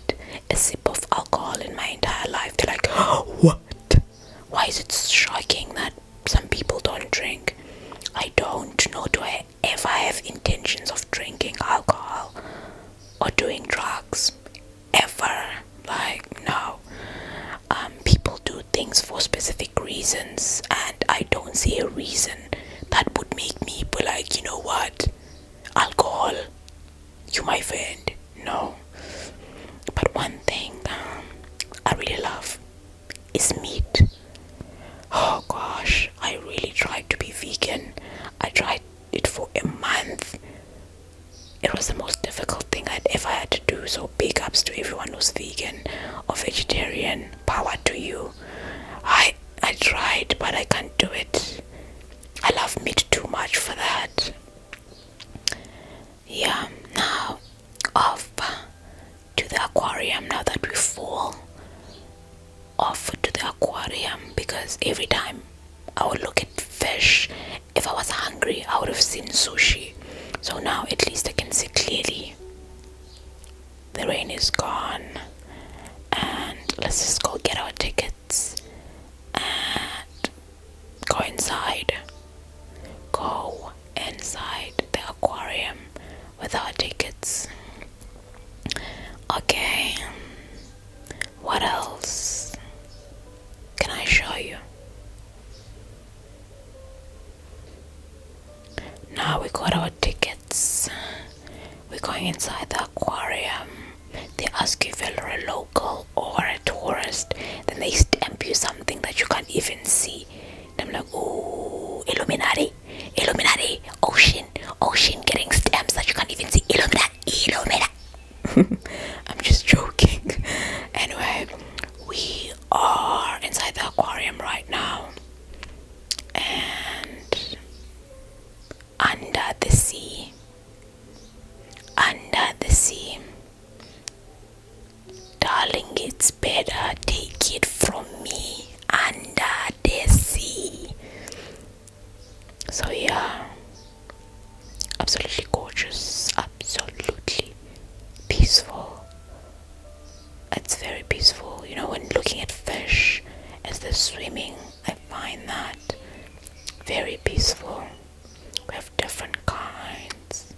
a sip of alcohol in my entire life, they're like, what? Why is it shocking that some people don't drink? I don't, nor do I ever have intentions of drinking alcohol or doing drugs. Ever. Like, no. People do things for specific reasons, and I don't see a reason that would make me be like, you know what? Alcohol, you my friend. No. But one thing I really love is meat. Oh gosh, I really tried to be vegan. I tried it for a month. It was the most difficult thing I'd ever had to do, so big ups to everyone who's vegan or vegetarian. Power to you. I tried, but I can't do it. I love meat too much for that. Yeah, now off to the aquarium now that we fall. Off to the aquarium, because every time I would look at fish, if I was hungry, I would have seen sushi. So now at least I can see clearly. The rain is gone, and let's just go get our tickets and go inside. Go inside the aquarium with our tickets. Okay, what else can I show you? Now we got our tickets. We're going inside the aquarium. They ask you if you're a local or a tourist. Then they stamp you something that you can't even see. And I'm like, ooh, Illuminati, Illuminati, ocean getting stamps that you can't even see. Illuminati. I'm just joking. Anyway, we are inside the aquarium right now. And under the sea. Under the sea. Darling, it's better take it from me. Under the sea. So yeah, absolutely gorgeous, absolutely peaceful. It's very peaceful. You know, when looking at fish as they're swimming, I find that very peaceful. We have different kinds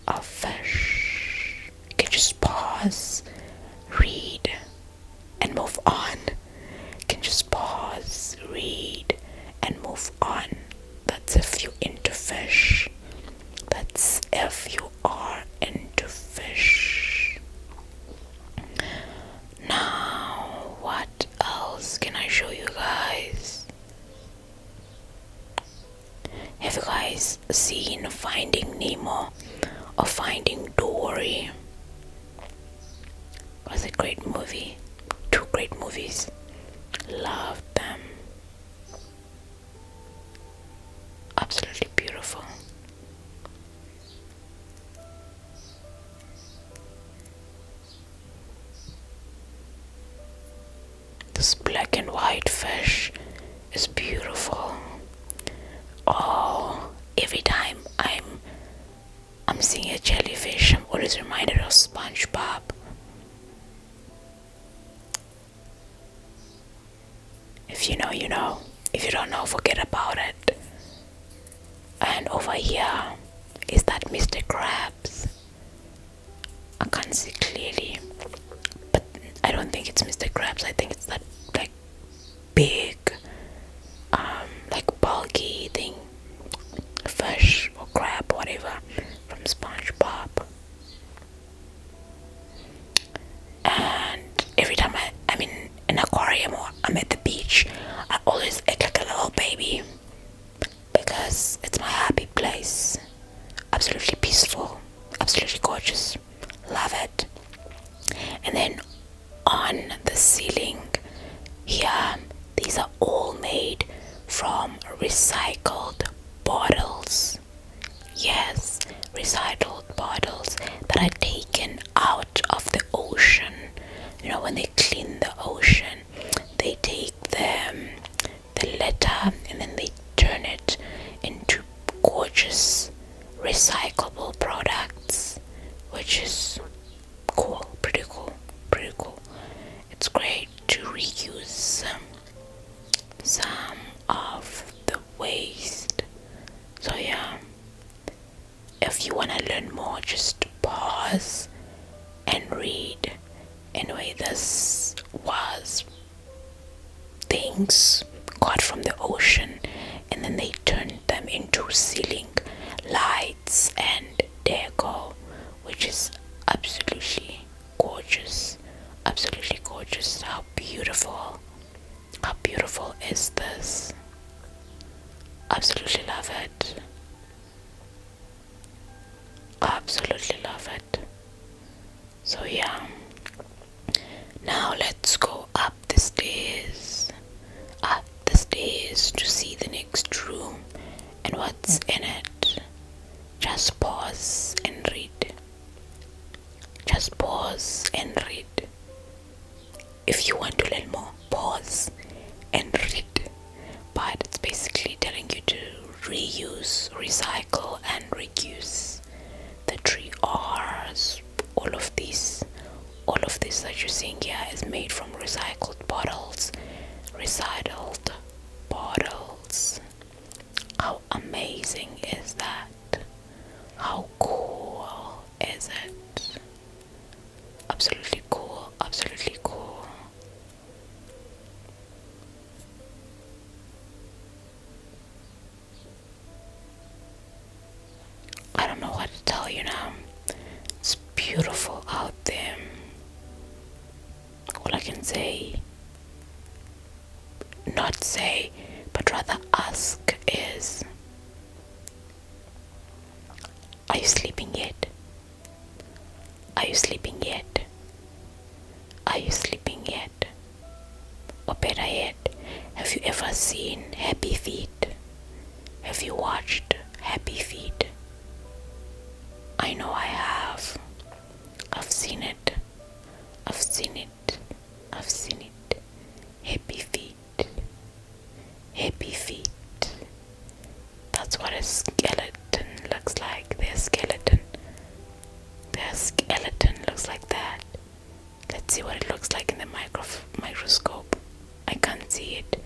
of fish. You can just pause, read, and move on. You can just pause, read, and move on. That's if you're into fish. That's if you are into fish. Now, what else can I show you guys? Have you guys seen Finding Nemo or Finding Dory? It was a great movie. 2 great movies. Loved them. Absolutely beautiful. This black and white fish is beautiful. Oh, every time I'm seeing a jellyfish, I'm always reminded of SpongeBob. If you know, you know. If you don't know, forget about it. And over here is that Mr. Krabs. I can't see clearly, but I don't think it's Mr. Krabs. I think it's that like big, like bulky thing, fish or crab, whatever, from SpongeBob. And every time I'm in an aquarium or I'm at the beach, I always act like a little baby because it's my happy place. Absolutely peaceful, absolutely gorgeous. Love it. And then on the ceiling here, these are all made from recycled bottles. Yes, recycled bottles that are taken out of the ocean. You know, when they clean the ocean, they take the litter and then they turn it into gorgeous recyclable products, which is cool, pretty cool. It's great to reuse some of the waste. So yeah, if you want to learn more, just pause and read. Anyway, this was things got from the ocean and then they turned them into ceiling lights and deco, which is absolutely gorgeous. Absolutely gorgeous. How beautiful is this? Absolutely love it. Absolutely love it. So yeah, now let's go up the stairs. recycled bottles. How amazing is that? How cool is it? Absolutely cool, absolutely cool. I don't know what to tell you now. It's beautiful out there. All I can say, not say, but rather ask is, are you sleeping yet? Are you sleeping yet? Are you sleeping yet? Or better yet, have you ever seen Happy Feet? Have you watched Happy Feet? I know I have. I've seen it. I've seen it. I've seen it. Happy Feet. Happy Feet. That's what a skeleton looks like. Their skeleton. Their skeleton looks like that. Let's see what it looks like in the microscope. I can't see it.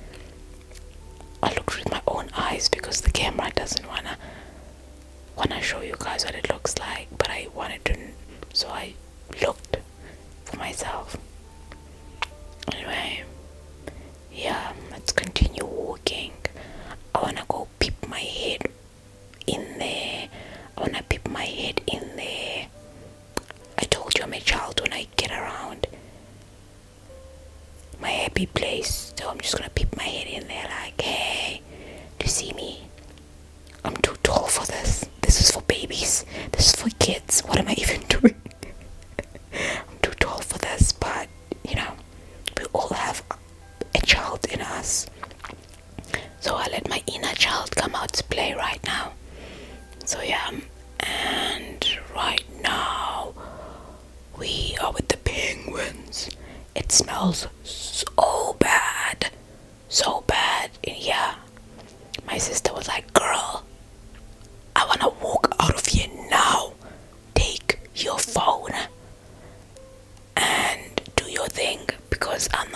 I looked with my own eyes because the camera doesn't wanna show you guys what it looks like, but I wanted to, so I looked for myself. Anyway, yeah, let's continue walking. I wanna go peep my head in there. I wanna peep my head in there. I told you I'm a child when I get around my happy place, so I'm just gonna peep my head in there like, hey, do you see me? I'm too tall for this. This is for babies. This is for kids. What am I even doing? I'm too tall for this, but you know, we all have a child in us. So I let my inner child come out to play right now. So yeah, and right now we are with the penguins. It smells so bad. So bad in here. My sister was like, girl, I wanna walk out of here now. Take your phone and do your thing, because I'm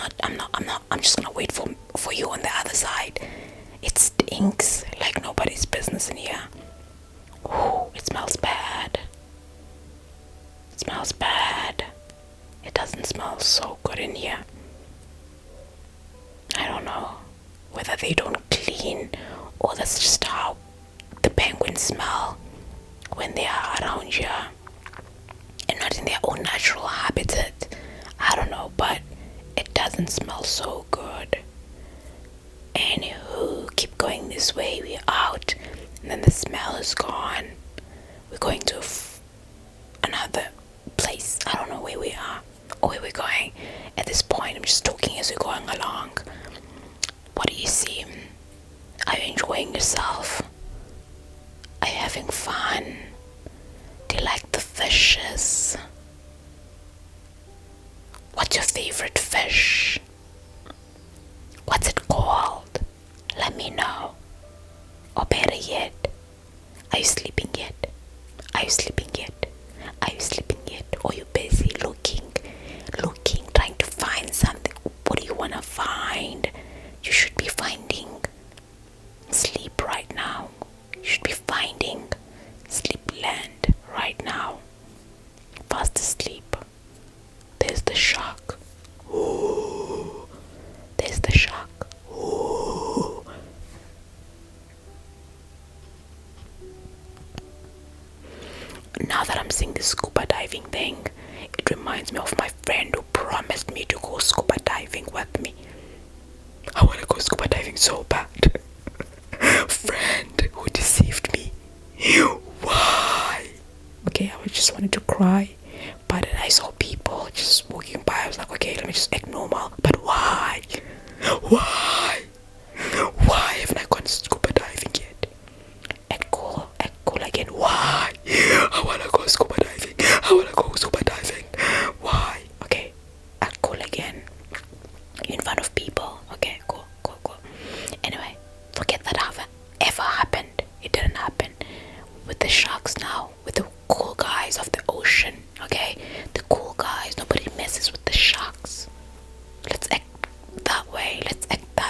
just gonna wait for you on the other side. It stinks like nobody's business in here. Ooh, it smells bad. It smells bad. It doesn't smell so good in here. I don't know whether they don't clean or that's just how the penguins smell when they are around here and not in their own natural habitat. I don't know, but it doesn't smell so good. Anywho, keep going this way. We're out, and then the smell is gone. We're going to another place. I don't know where we are or where we're going. At this point, I'm just talking as we're going along. What do you see? Are you enjoying yourself? Are you having fun? Do you like the fishes? What's your favorite fish? What's it called? Let me know. Or better yet, are you sleeping yet? Are you sleeping yet? Are you sleeping yet? Or are you busy looking, trying to find something? What do you want to find? You should be finding sleep right now. You should be finding sleepland right now. Fast asleep. There's the shark. Ooh. There's the shark. Ooh. Now that I'm seeing this scuba diving thing, it reminds me of my friend who promised me to go scuba diving with me. I want to go scuba diving so bad. Friend who deceived me. Why? Okay, I just wanted to cry, but then I saw people just walking by. I was like, okay, let me just act normal. But why? Why? Why haven't I gone scuba diving yet? Act cool again. Why? I wanna go scuba diving. I wanna go scuba diving. Why? Okay, act cool again. In front of people. Okay, cool. Anyway, forget that ever happened. It didn't happen. With the sharks now, with the cool guys of the ocean, okay? The cool guys, nobody messes with the sharks. Let's act that way. Let's act that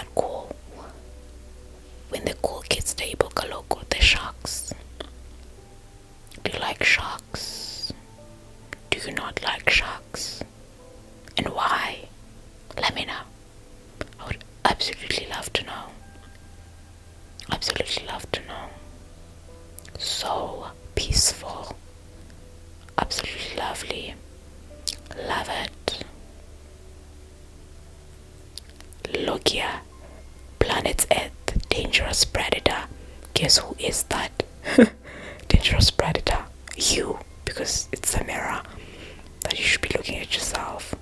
Absolutely love to know. So peaceful. Absolutely lovely. Love it. Look here. Planet Earth, dangerous predator. Guess who is that? Dangerous predator. You. Because it's a mirror that you should be looking at yourself.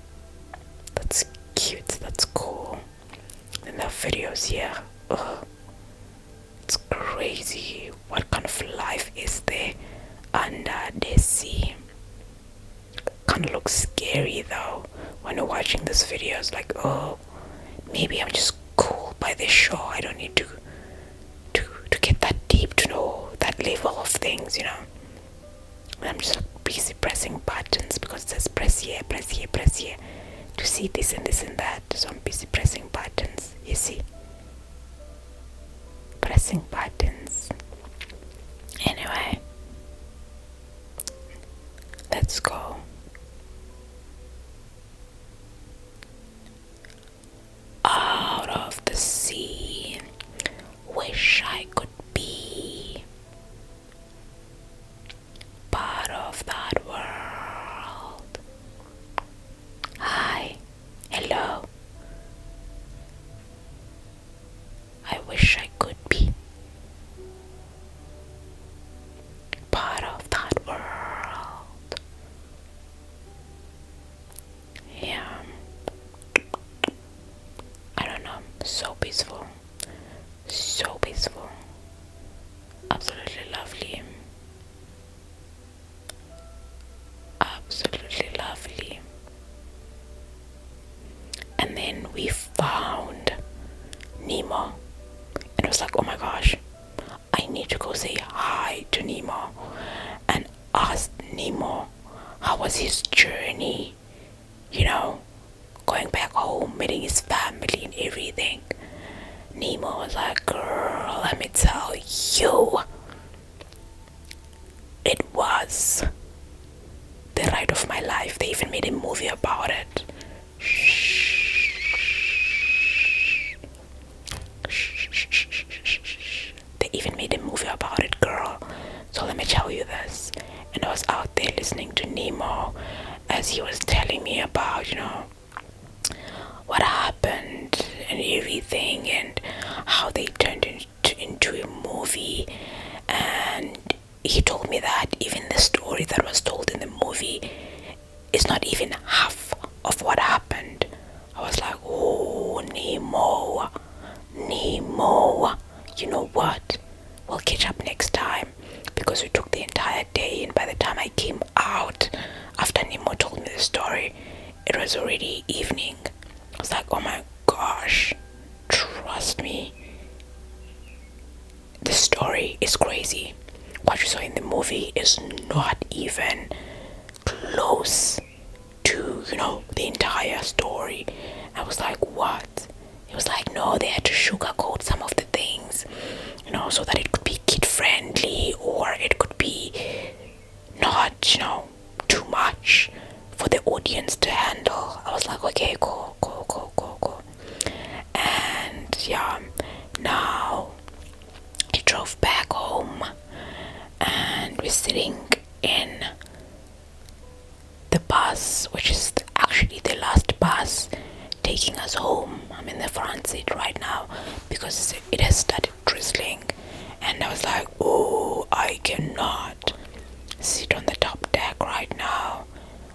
That's cute. That's cool. And the videos here. Ugh. It's crazy. What kind of life is there under the sea? Kind of looks scary though when you're watching this video. It's like, oh, maybe I'm just cool by the show. I don't need to get that deep to know that level of things, you know. And I'm just busy pressing buttons because it says press here, press here, press here to see this and this and that. So I'm busy pressing buttons, you see. Pressing buttons. Anyway, let's go. Out of the sea, wish I could be part of that world. Hi, hello. I wish I could be part of that world. Yeah. I don't know. So peaceful. So peaceful. Absolutely lovely. Absolutely lovely. And then we found Nemo. And it was like, oh my gosh, I need to go say hi to Nemo and ask Nemo how was his journey, you know, going back home, meeting his family and everything. Nemo was like, girl, let me tell you, it was the ride of my life. They even made a movie about it. They even made a movie about it, girl. So let me tell you this. And I was out there listening to Nemo as he was telling me about, you know, what happened and everything and how they turned into a movie. And he told me that even the story that was told in the movie is not even half of what happened. I was like, oh, Nemo, you know what? We'll catch up next time because we took the entire day, and by the time I came out after Nemo told me the story, it was already evening. I was like, oh my gosh, trust me, the story is crazy. What you saw in the movie is not even close to, you know, the entire story. I was like, what? He was like, no, they had to sugarcoat some of the things, you know, so that it could be kid friendly or it could be not, you know, too much for the audience to handle. I was like, okay, cool. And yeah, now I drove back home and we're sitting in the bus, which is actually the last bus taking us home. I'm in the front seat right now because it has started drizzling, and I was like, oh, I cannot sit on the top deck right now.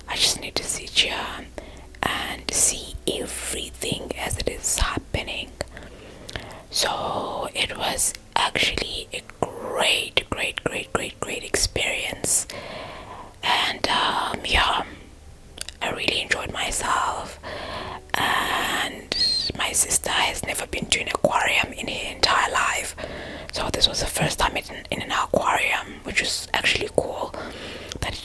I just need to sit here and see everything as it is happening. So it was actually a great experience, and yeah, I really enjoyed myself. And my sister has never been to an aquarium in her entire life, so this was the first time in an aquarium, which was actually cool that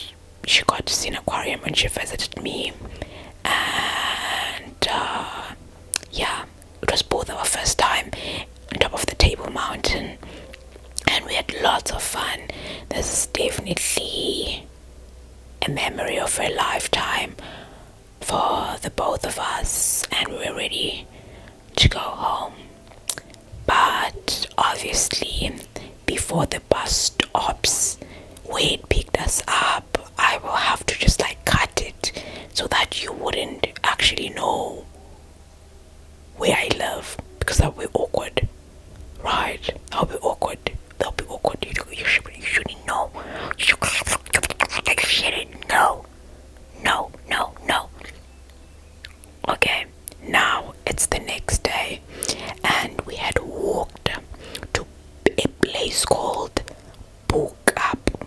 she got to see an aquarium when she visited me. And yeah, it was both our first time on top of the Table Mountain, and we had lots of fun. This is definitely a memory of a lifetime for the both of us, and we were ready to go home. But obviously obviously, before the bus stops where it picked us up, I will have to just like cut it so that you wouldn't actually know where I live, because that would be awkward, right? That would be awkward. That would be awkward. You shouldn't know. You shouldn't know. No, no, no. Okay, now it's the next day, and we had walked to a place called Book Up.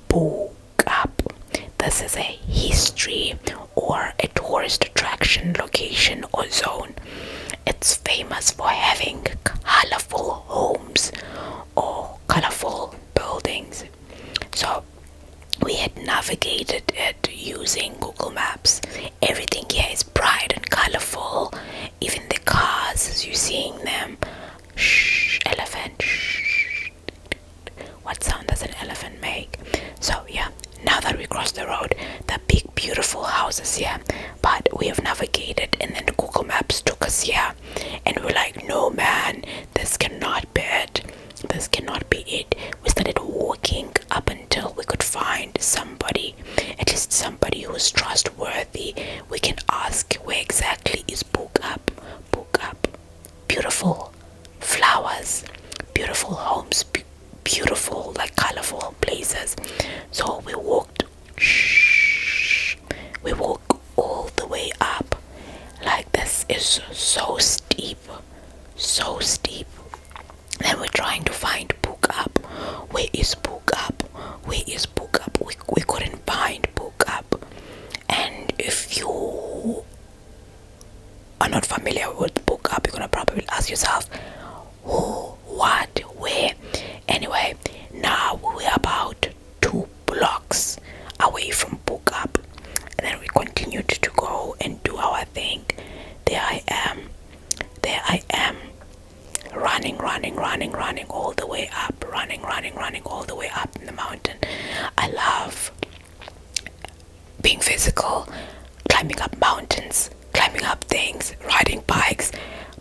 Book Up. This is a history or a tourist attraction location or zone. It's famous for having colorful homes or colorful buildings. So we had navigated it using Google Maps. Everything here is bright and colorful. Even the cars, as you're seeing them. Shh, elephant. Shh. What sound does an elephant make? So yeah, now that we crossed the road, the big beautiful houses here, but we have navigated, and then Google Maps took us here, and we're like, no man, this cannot be it. This cannot be it. We started walking up until we could find somebody, at least somebody who's trustworthy. We can ask, where exactly is Book Up? Book Up. Beautiful flowers, beautiful homes, beautiful, like colorful places. So we walked, we walked all the way up. Like, this is so steep, so steep. Then we're trying to find Book Up. Where is Book Up? Where is Book Up? We couldn't find Book Up. And if you are not familiar with Book Up, you're gonna probably ask yourself, who, what, where? Anyway, now we're about 2 blocks away from Book Up. And then we continued to go and do our thing. There I am. Running all the way up. Running all the way up in the mountain. I love being physical, climbing up mountains, climbing up things, riding bikes,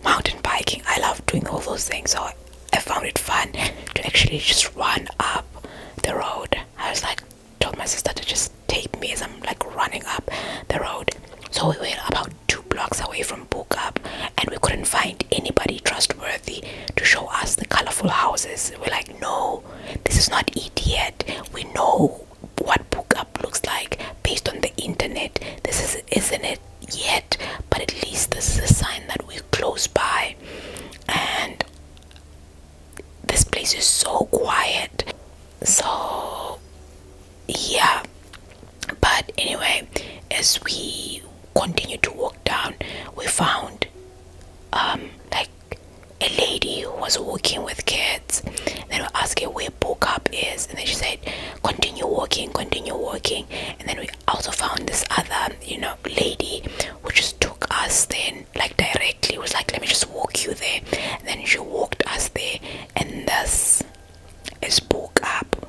mountain biking. I love doing all those things. So I found it fun to actually just run up the road. I was like, told my sister to just take me as I'm like running up the road. So we were about 2 blocks away from Book Up, and we couldn't find anybody trustworthy to show us the colorful houses. We're like, no, this is not it yet. We know what Book Up looks like based on the internet. This isn't it yet, but at least this is a sign that we're close by. And this place is so quiet. So yeah, but anyway, as we continued to walk down, we found like a lady who was walking with kids. Then we asked her where Book Up is, and then she said, continue walking. And then we also found this other lady who just took us then like directly. It was like, let me just walk you there. And then she walked us there, and this is Book Up.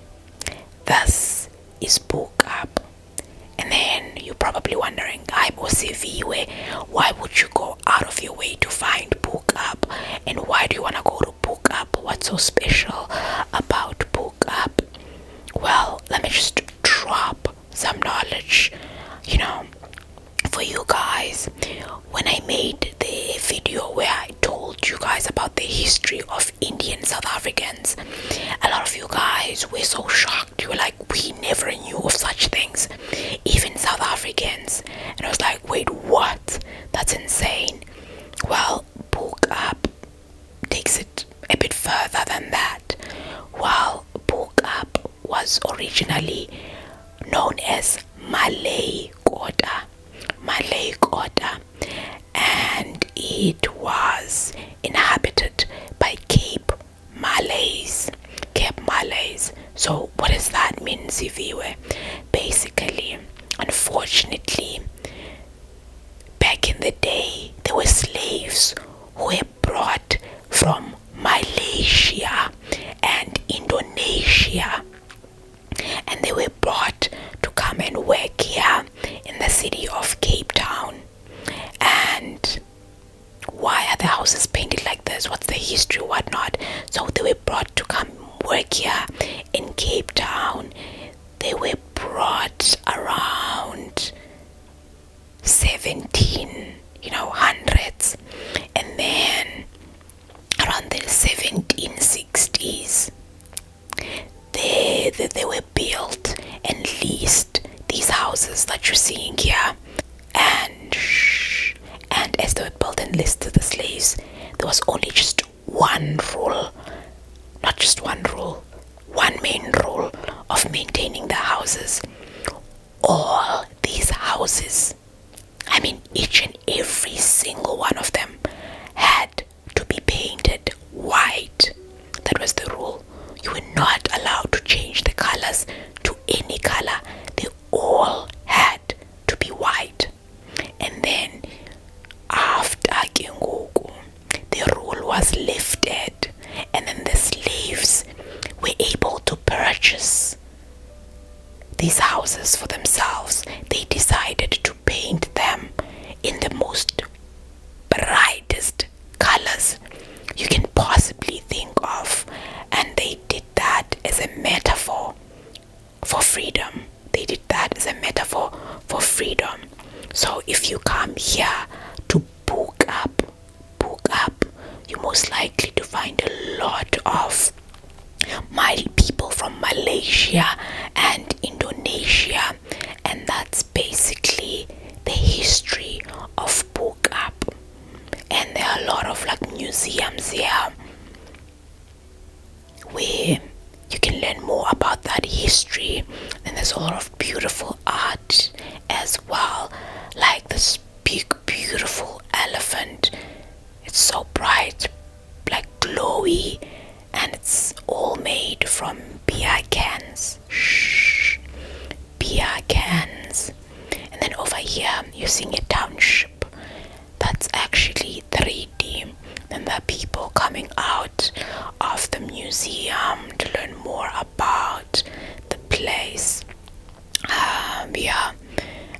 This is Book Up. And then you're probably wondering, why would you go out of your way to find Book Up? And why do you want to go to Book Up? What's so special about Book Up? Well, let me just drop some knowledge, for you guys. When I made the video where I told you guys about the history of Indian South Africans, a lot of you guys were so shocked. You were like, we never knew of such things, even South Africans. And I was like, wait, what? That's insane. Well, Book Up takes it a bit further than that. Well, Book Up was originally known as Malay Kota, and it was inhabited by Cape Malays. So what does that mean, Ziviwe? Basically, unfortunately, back in the day, there were slaves who were brought from Malaysia and Indonesia, and they were brought to come and work here in the city of Cape Town. And why are the houses painted like this? What's the history, whatnot? So So they were brought to come work here in Cape Town. They were brought around 17, hundreds, and then around the 1760s they were built and leased these houses that you're seeing here. And as they were built and leased to the slaves, there was only just one rule, not just one rule, one main rule of maintaining the houses. All these houses, I mean each and every single one of them, had to be painted white. That was the rule. You were not allowed to change the colors to any color. They all had to be white. And then after Kengoku, the rule was lifted, and then the slaves were able to purchase these houses for themselves. They decided to paint them in the most brightest colors you can possibly think of, and they did that as a metaphor for freedom. They did that as a metaphor for freedom. So if you come here to book up, you're most likely to find a lot of people from Malaysia and Indonesia, and that's basically the history of book up. And there are a lot of museums here where you can learn more about that history. And there's a lot of beautiful art as well, like this big beautiful elephant. It's so bright, glowy, and it's all made from beer cans. Beer cans. And then over here you're seeing a township that's actually 3D. And there are people coming out of the museum to learn more about the place. Yeah,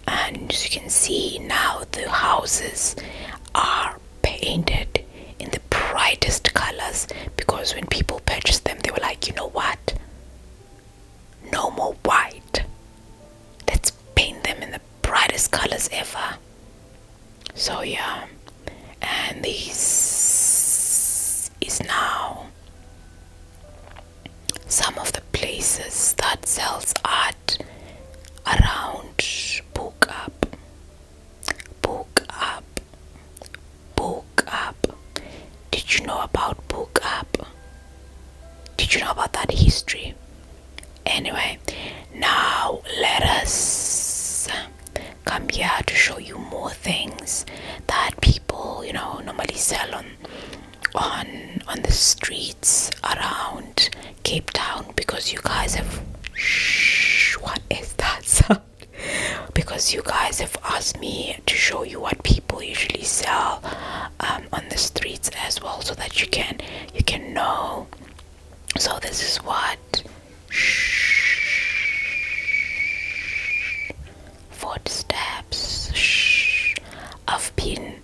and as you can see now, the houses are painted in the brightest colors, because when people purchased them, they were like, you know what? No more white. Let's paint them in the brightest colors ever. So yeah, and this is now some of the places that sells art around Book Up. Book Up. Book Up. Did you know about Book Up? Did you know about that history? Anyway, now let us come here to show you more things that people, normally sell on the streets around Cape Town, because you guys have what is that sound? Because you guys have asked me to show you what people usually sell on the streets as well, so that you can know. So this is what footsteps. I've been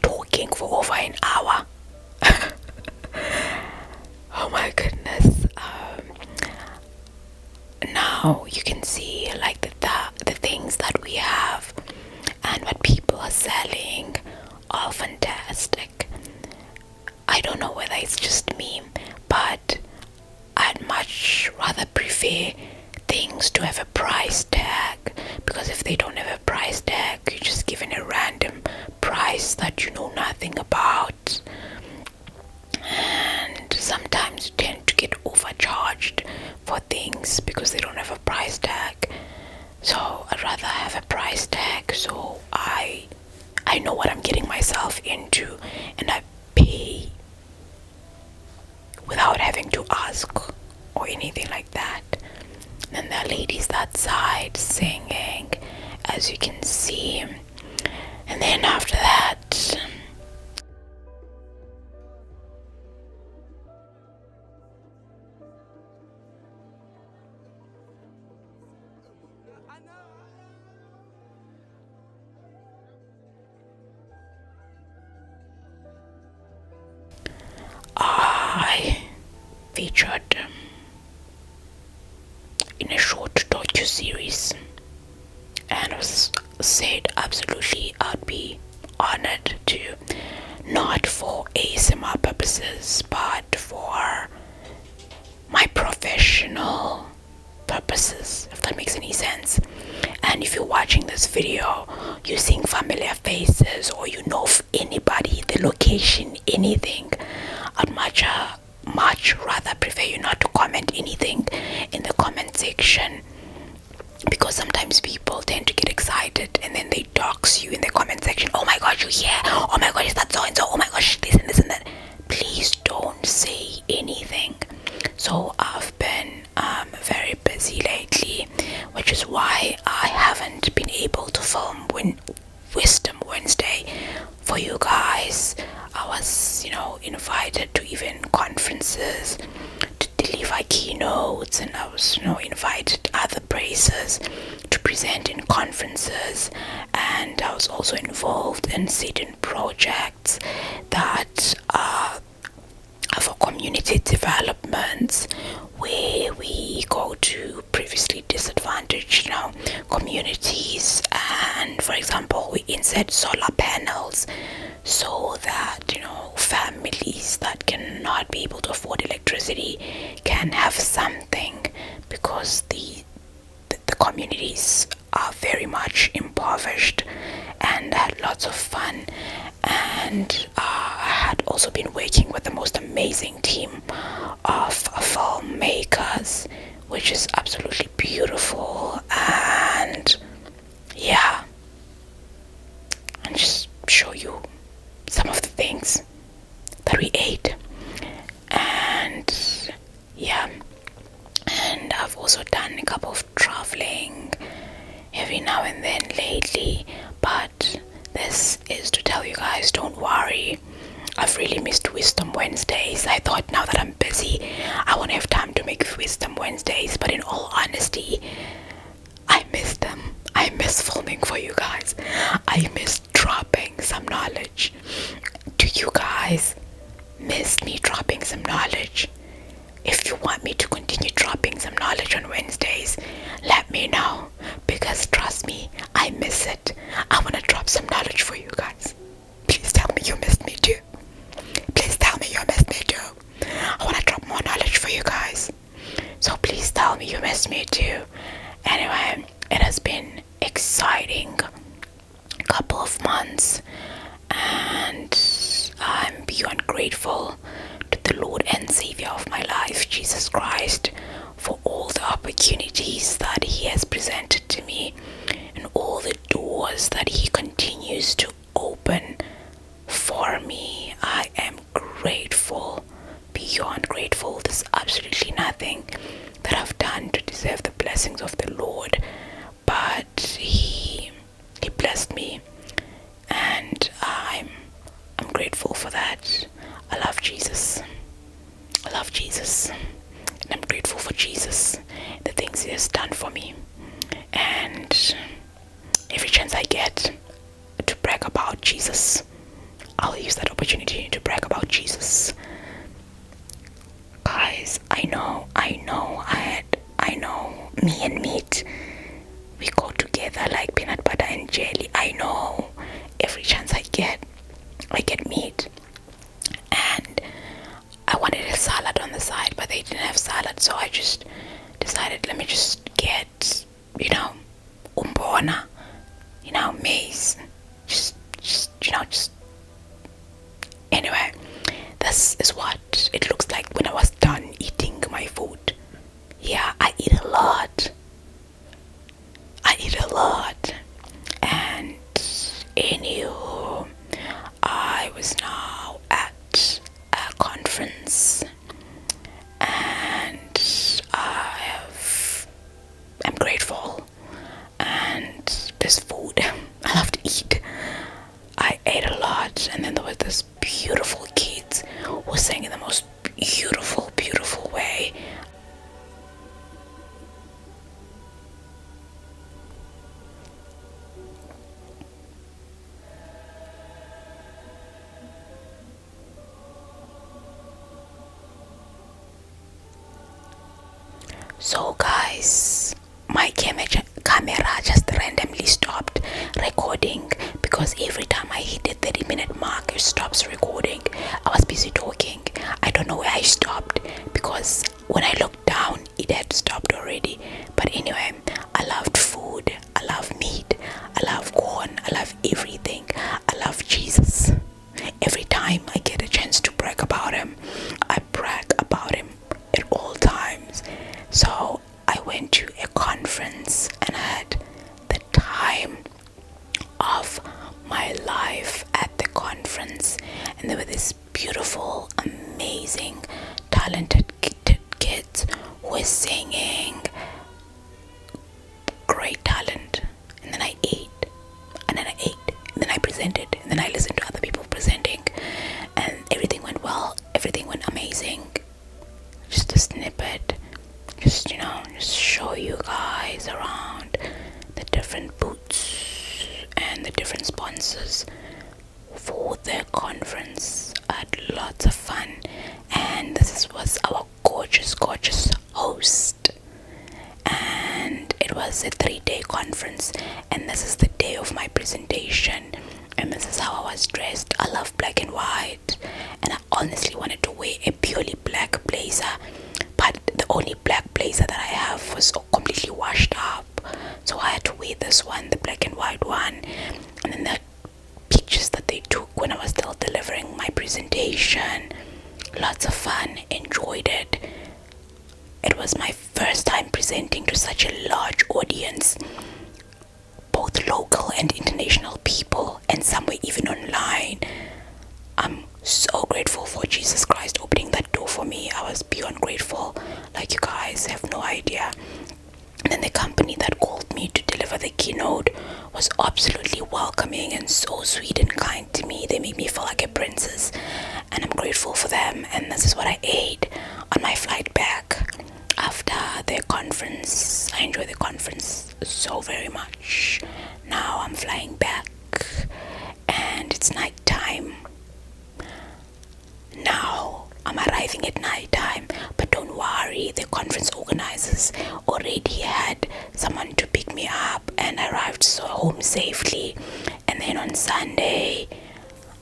talking for over an hour. Oh my goodness. Now you can see the things that we have and what people are selling are fantastic. I don't know whether it's just me, but I'd much rather prefer things to have a price tag, because if they don't have a price tag, you're just given a random price that you know nothing about, and sometimes you tend to get overcharged for things because they don't have a price tag. So I'd rather have a price tag, so I know what I'm getting myself into, and I pay without having to ask or anything like that. And there are ladies that side singing, as you can see. And then after that, I featured in a short docu-series, and was said absolutely I'd be honored to, not for ASMR purposes, but for my professional purposes, if that makes any sense. And if you're watching this video, you're seeing familiar faces, or you know anybody, the location, anything, I'd much rather prefer you not to comment anything in the comment section, because sometimes people tend to get excited and then they dox you in the comment section. Oh my gosh, you here? Oh my gosh, is that so and so? Oh my gosh, this and this and that. Please don't say anything. So I've been very busy lately, which is why I haven't been able to film Wisdom Wednesday for you guys. I was, invited to even conferences to deliver keynotes, and I was, invited other places to present in conferences, and I was also involved in certain projects that are for community development, where we go to previously disadvantaged communities, and for example we insert solar panels so that families that cannot be able to afford electricity can have something, because the communities are very much impoverished. And I had lots of fun, and I had also been working with the most amazing team of filmmakers, which is absolutely beautiful. And yeah, and just show you some of the things that we ate. And yeah, and I've also done a couple of traveling every now and then lately, but this is to tell you guys, don't worry, I've really missed Wisdom Wednesdays. I thought now that I'm busy, I won't have time to make Wisdom Wednesdays, but in all honesty, I miss them. I miss filming for you guys. I miss dropping some knowledge. Do you guys miss me dropping some knowledge? If you want me to continue dropping some knowledge on Wednesdays, let me know, because trust me, I miss it. I want to drop some knowledge for you guys. Please tell me you missed me too. Please tell me you missed me too. I want to drop more knowledge for you guys. So please tell me you missed me too. Anyway, it has been exciting couple of months, and I'm beyond grateful to the Lord and Savior of my life, Jesus Christ, for all the opportunities that He has presented to me and all the doors that He continues to open for me. I am grateful, beyond grateful. There's absolutely nothing that I've done to deserve the blessings of the Lord, but He blessed me, and I'm grateful for that. I love Jesus. I love Jesus, and I'm grateful for Jesus, the things He has done for me. And every chance I get to brag about Jesus, I'll use that opportunity to brag about Jesus. Guys, I know, me and meat, we go together like peanut butter and jelly. I know, every chance I get meat. And I wanted a salad on the side, but they didn't have salad, so I just decided, let me just get, umbona, maize. Just anyway, this is what it looks like when I was done eating my food. Yeah, I eat a lot. And anywho, I was now at a conference, and I'm grateful. And this food, I love to eat. I ate a lot, and then there was this beautiful kids who sang in the most beautiful way. So guys, my camera just randomly stopped recording because every time I hit the 30-minute mark it stops recording. I was busy talking. I don't know where I stopped because when I looked down it had stopped already. But anyway, I loved food, I love meat, I love corn, I love everything. I love Jesus. Every time I get a chance to brag about him, I brag about him at all times. So I went to a conference and had the time of my life at the conference, and there were these beautiful, amazing, talented kids who were singing, great talent. And then I ate, and then I ate, and then I presented, and then I listened to other people presenting, and everything went well, everything went amazing. Just a snippet, just show you guys around the different booths and the different sponsors for the conference. I had lots of fun, and this was our gorgeous host, and it was a 3-day conference, and this is the day of my presentation, and this is how I was dressed. I love black and white, and I honestly wanted to wear a purely black blazer, but the only black blazer that I have was completely washed up, so I had to wear this one, the black and white one. And then the pictures that they took when I was still delivering my presentation, lots of fun, enjoyed it. It was my first time presenting to such a large audience, both local and international people, and some were even online. I'm so grateful for Jesus Christ opening that door for me. I was beyond grateful, like you guys have no idea. And then the company that called me to deliver the keynote was absolutely welcoming and so sweet and kind to me. They made me feel like a princess, and I'm grateful for them. And this is what I ate on my flight back after the conference. I enjoyed the conference so very much. Now I'm flying back, and it's night time. Now I'm arriving at night time, but don't worry, the conference organizers already had someone to pick me up, and I arrived home safely. And then on Sunday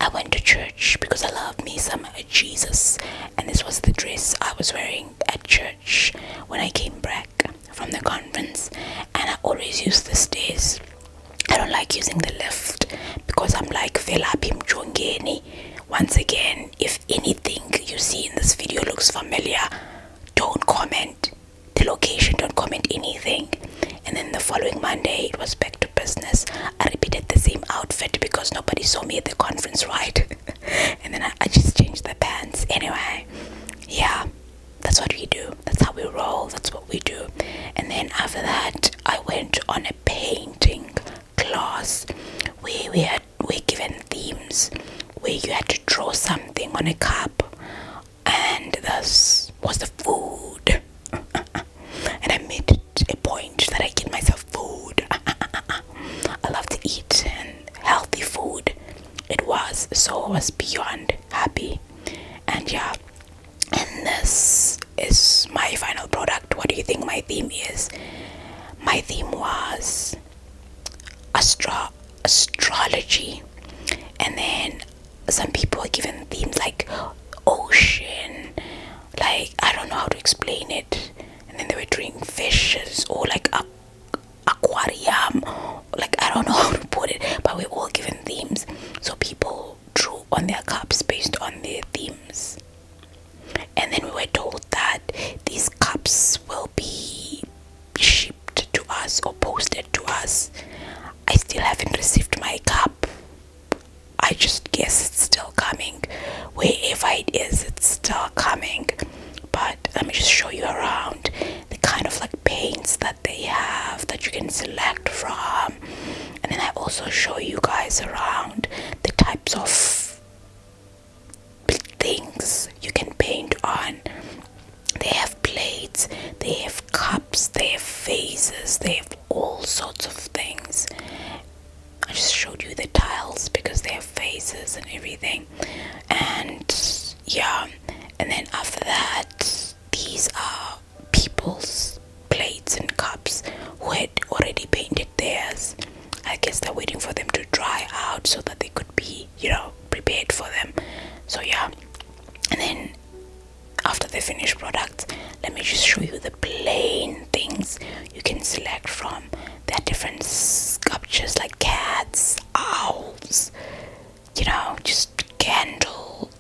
I went to church because I love me some Jesus, and this was the dress I was wearing at church when I came back from the conference. And I always use the stairs. I don't like using the lift because I'm like Velapim Jongeni. Once again, if anything you see in this video looks familiar, don't comment the location, don't comment anything. And then the following Monday, it was back to business. I repeated the same outfit because nobody saw me at the conference, right? And then I just changed the pants. Anyway, yeah, that's what we do. That's how we roll. That's what we do. And then after that, I went on a painting class where we're given themes, where you had to draw something on a cup, and this was the food. And I made it a point that I get myself food. I love to eat and healthy food. It was, so I was beyond happy. And yeah, and this is my final product. What do you think my theme is? My theme was astrology, and then some people are given themes like ocean, like I don't know how to explain it, and then they were doing fishes or like aquarium, like I don't know how to put it, but we're all given themes, so people drew on their cups based on their themes. And then we were told that these cups will be shipped to us or posted to us. I still haven't received my cup. I just guess it's still coming. Wherever it is, it's still coming. But let me just show you around the kind of like paints that they have that you can select from. And then I also show you guys around the types of things you can paint on. They have plates, they have cups, they have vases, they have all sorts of things. I just showed you the tiles because they have vases and everything. And yeah, and then after that, these are people's had already painted theirs. I guess they're waiting for them to dry out so that they could be, prepared for them. So yeah, and then after the finished product, let me just show you the plain things you can select from. There are different sculptures like cats, owls, just candle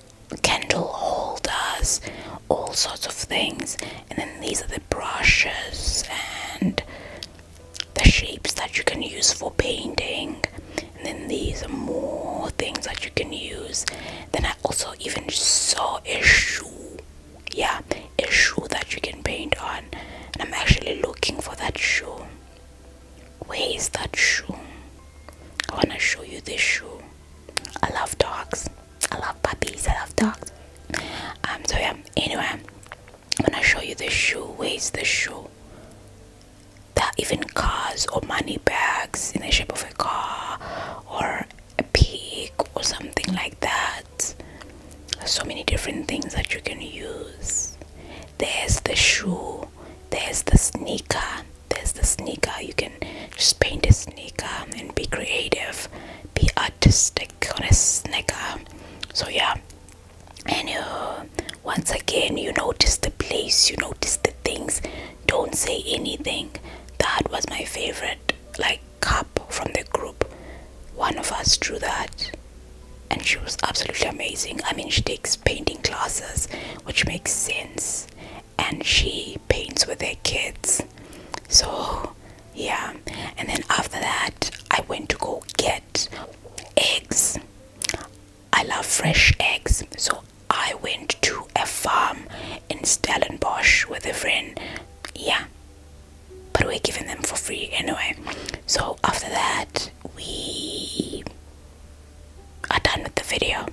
holders, all sorts of things. And then these are the brushes and the shapes that you can use for painting. And then these are more things that you can use. Then I also even saw a shoe. Yeah, a shoe that you can paint on. And I'm actually looking for that shoe. Where is that shoe? I want to show you this shoe. I love dogs. I love puppies. I love dogs. So yeah, anyway, I'm gonna show you the shoe. Where is the shoe? There are even cars or money bags in the shape of a car or a pig or something like that. There's so many different things that you can use. There's the shoe. There's the sneaker. You can just paint a sneaker and be creative, be artistic on a sneaker. So yeah, and once again, you notice the place, you notice the things. Don't say anything. That was my favorite cup from the group. One of us drew that, and she was absolutely amazing. I mean, she takes painting classes, which makes sense, and she paints with her kids. So yeah, and then after that I went to go get eggs. I love fresh eggs, so I went to a farm in Stellenbosch with a friend. Yeah, but we're giving them for free anyway. So after that we are done with the video.